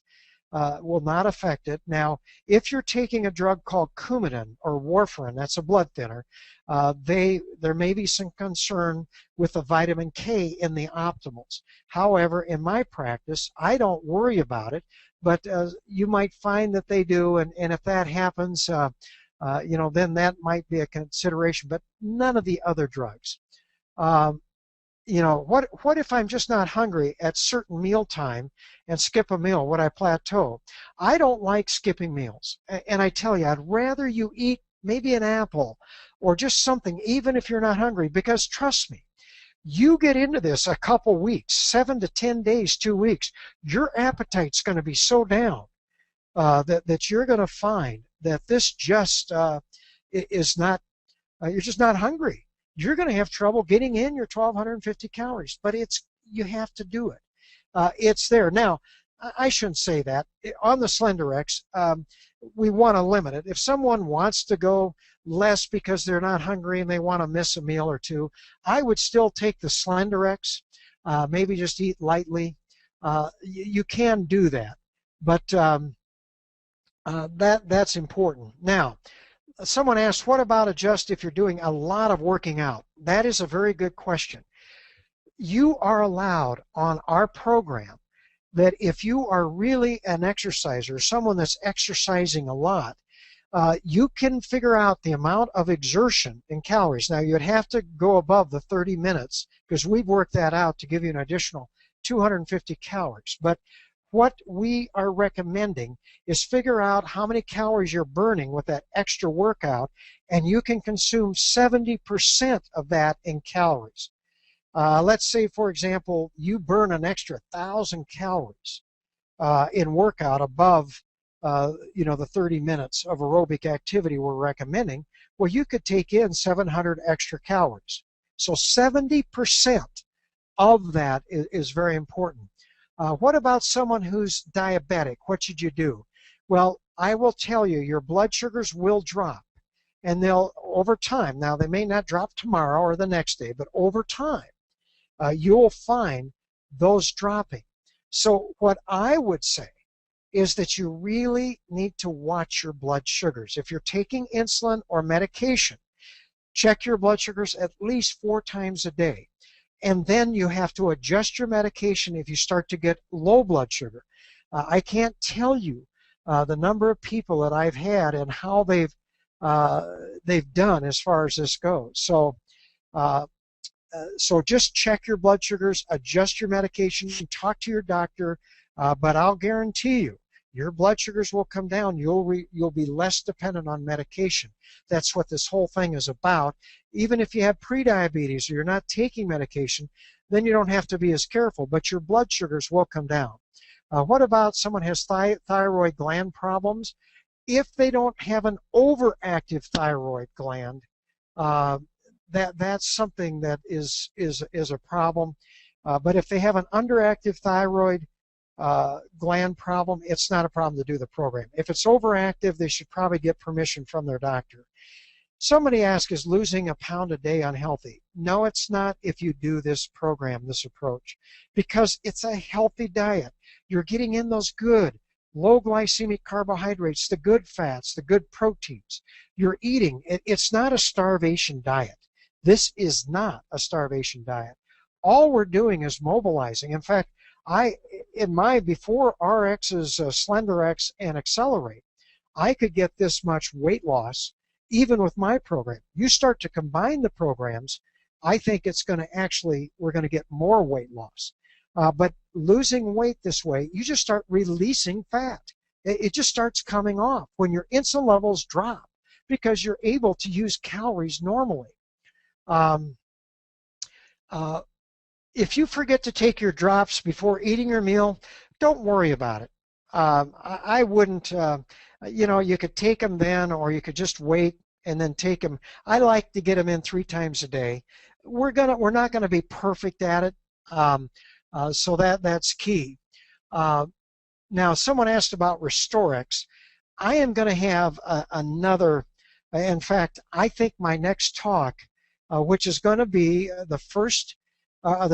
affect it. Now, if you're taking a drug called Coumadin or warfarin, that's a blood thinner, there may be some concern with the vitamin K in the optimals. However, in my practice, I don't worry about it, but you might find that they do, and if that happens, then that might be a consideration, but none of the other drugs. What if I'm just not hungry at certain meal time and skip a meal? Would I plateau? I don't like skipping meals. And I tell you, I'd rather you eat maybe an apple or just something, even if you're not hungry, because trust me, you get into this a couple weeks, 7 to 10 days, 2 weeks, your appetite's going to be so down that you're going to find that this just is not, you're just not hungry. You're going to have trouble getting in your 1,250 calories, but you have to do it. It's there. Now, I shouldn't say that. On the SLENDERIIZ, we want to limit it. If someone wants to go less because they're not hungry and they want to miss a meal or two, I would still take the SLENDERIIZ, maybe just eat lightly. You can do that, but that's important. Now, someone asked, what about adjust if you're doing a lot of working out? That is a very good question. You are allowed on our program that if you are really an exerciser, someone that's exercising a lot, you can figure out the amount of exertion in calories. Now, you'd have to go above the 30 minutes because we've worked that out to give you an additional 250 calories. But what we are recommending is figure out how many calories you're burning with that extra workout, and you can consume 70% of that in calories. Let's say, for example, you burn an extra 1,000 calories in workout above the 30 minutes of aerobic activity we're recommending. Well, you could take in 700 extra calories. So 70% of that is very important. What about someone who's diabetic? What should you do? Well, I will tell you, your blood sugars will drop, and they'll, over time, now they may not drop tomorrow or the next day, but over time, you'll find those dropping. So what I would say is that you really need to watch your blood sugars. If you're taking insulin or medication, check your blood sugars at least 4 times a day. And then you have to adjust your medication if you start to get low blood sugar. I can't tell you the number of people that I've had and how they've done as far as this goes. So just check your blood sugars, adjust your medication, talk to your doctor, but I'll guarantee you, your blood sugars will come down. You'll be less dependent on medication. That's what this whole thing is about. Even if you have prediabetes or you're not taking medication, then you don't have to be as careful, but your blood sugars will come down. What about someone who has thyroid gland problems? If they don't have an overactive thyroid gland, that's something that is a problem. But if they have an underactive thyroid gland problem, it's not a problem to do the program. If it's overactive, they should probably get permission from their doctor. Somebody asked, is losing a pound a day unhealthy? No, it's not if you do this program, this approach, because it's a healthy diet. You're getting in those good, low glycemic carbohydrates, the good fats, the good proteins. You're eating. It's not a starvation diet. This is not a starvation diet. All we're doing is mobilizing. In fact, before RX's SlenderX and Accelerate, I could get this much weight loss even with my program. You start to combine the programs, I think it's going to we're going to get more weight loss. But losing weight this way, you just start releasing fat. It just starts coming off when your insulin levels drop because you're able to use calories normally. If you forget to take your drops before eating your meal, don't worry about it. I wouldn't, you could take them then, or you could just wait and then take them. I like to get them in 3 times a day. We're not gonna be perfect at it, so that's key. Now, someone asked about Restorex. I am going to have another. In fact, I think my next talk, which is going to be the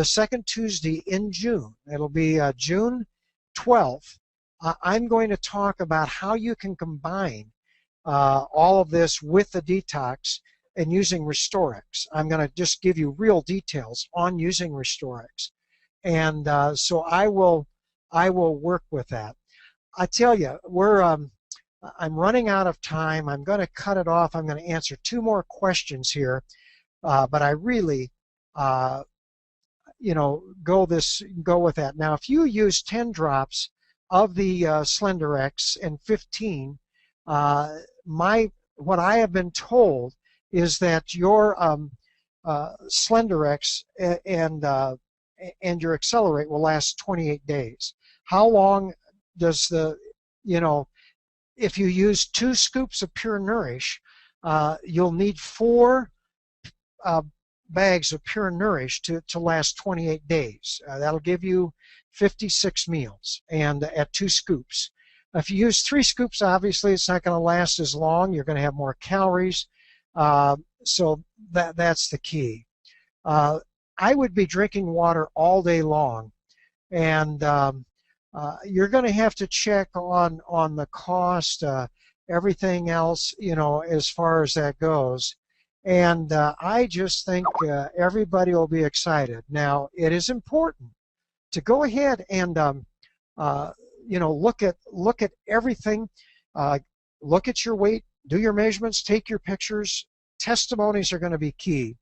second Tuesday in June. It'll be June 12th. I'm going to talk about how you can combine all of this with the detox and using Restorex. I'm going to just give you real details on using Restorex, and so I will work with that. I tell you, I'm running out of time. I'm going to cut it off. I'm going to answer 2 more questions here, but I really go with that. Now, if you use 10 drops of the SlenderX and 15, what I have been told is that your SlenderX and your Accelerate will last 28 days. How long does if you use 2 scoops of Pure Nourish, you'll need 4 bags of Pure Nourish to last 28 days. That'll give you 56 meals, and at 2 scoops. If you use 3 scoops, obviously it's not going to last as long. You're going to have more calories, so that's the key. I would be drinking water all day long, and you're going to have to check on the cost, everything else, as far as that goes. And I just think everybody will be excited. Now, it is important to go ahead and look at everything. Look at your weight, do your measurements, take your pictures. Testimonies are going to be key.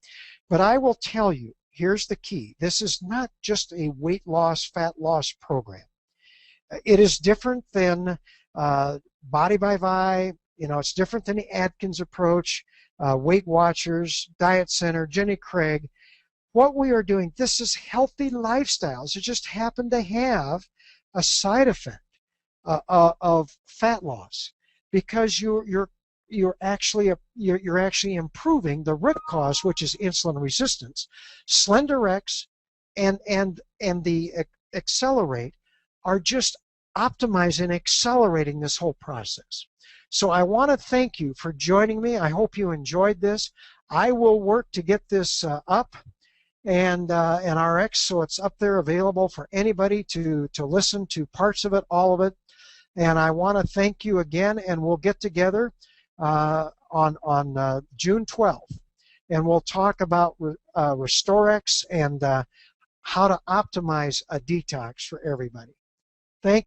But I will tell you, here's the key. This is not just a weight loss, fat loss program. It is different than Body by Vi. It's different than the Atkins approach, Weight Watchers, Diet Center, Jenny Craig. What we are doing, this is healthy lifestyles. It just happen to have a side effect of fat loss because you're actually improving the root cause, which is insulin resistance. SlenderX and the Accelerate are just optimizing, accelerating this whole process. So I want to thank you for joining me. I hope you enjoyed this. I will work to get this up and RX, so it's up there available for anybody to listen to parts of it, all of it. And I want to thank you again, and we'll get together on June 12th, and we'll talk about Restorex and how to optimize a detox for everybody.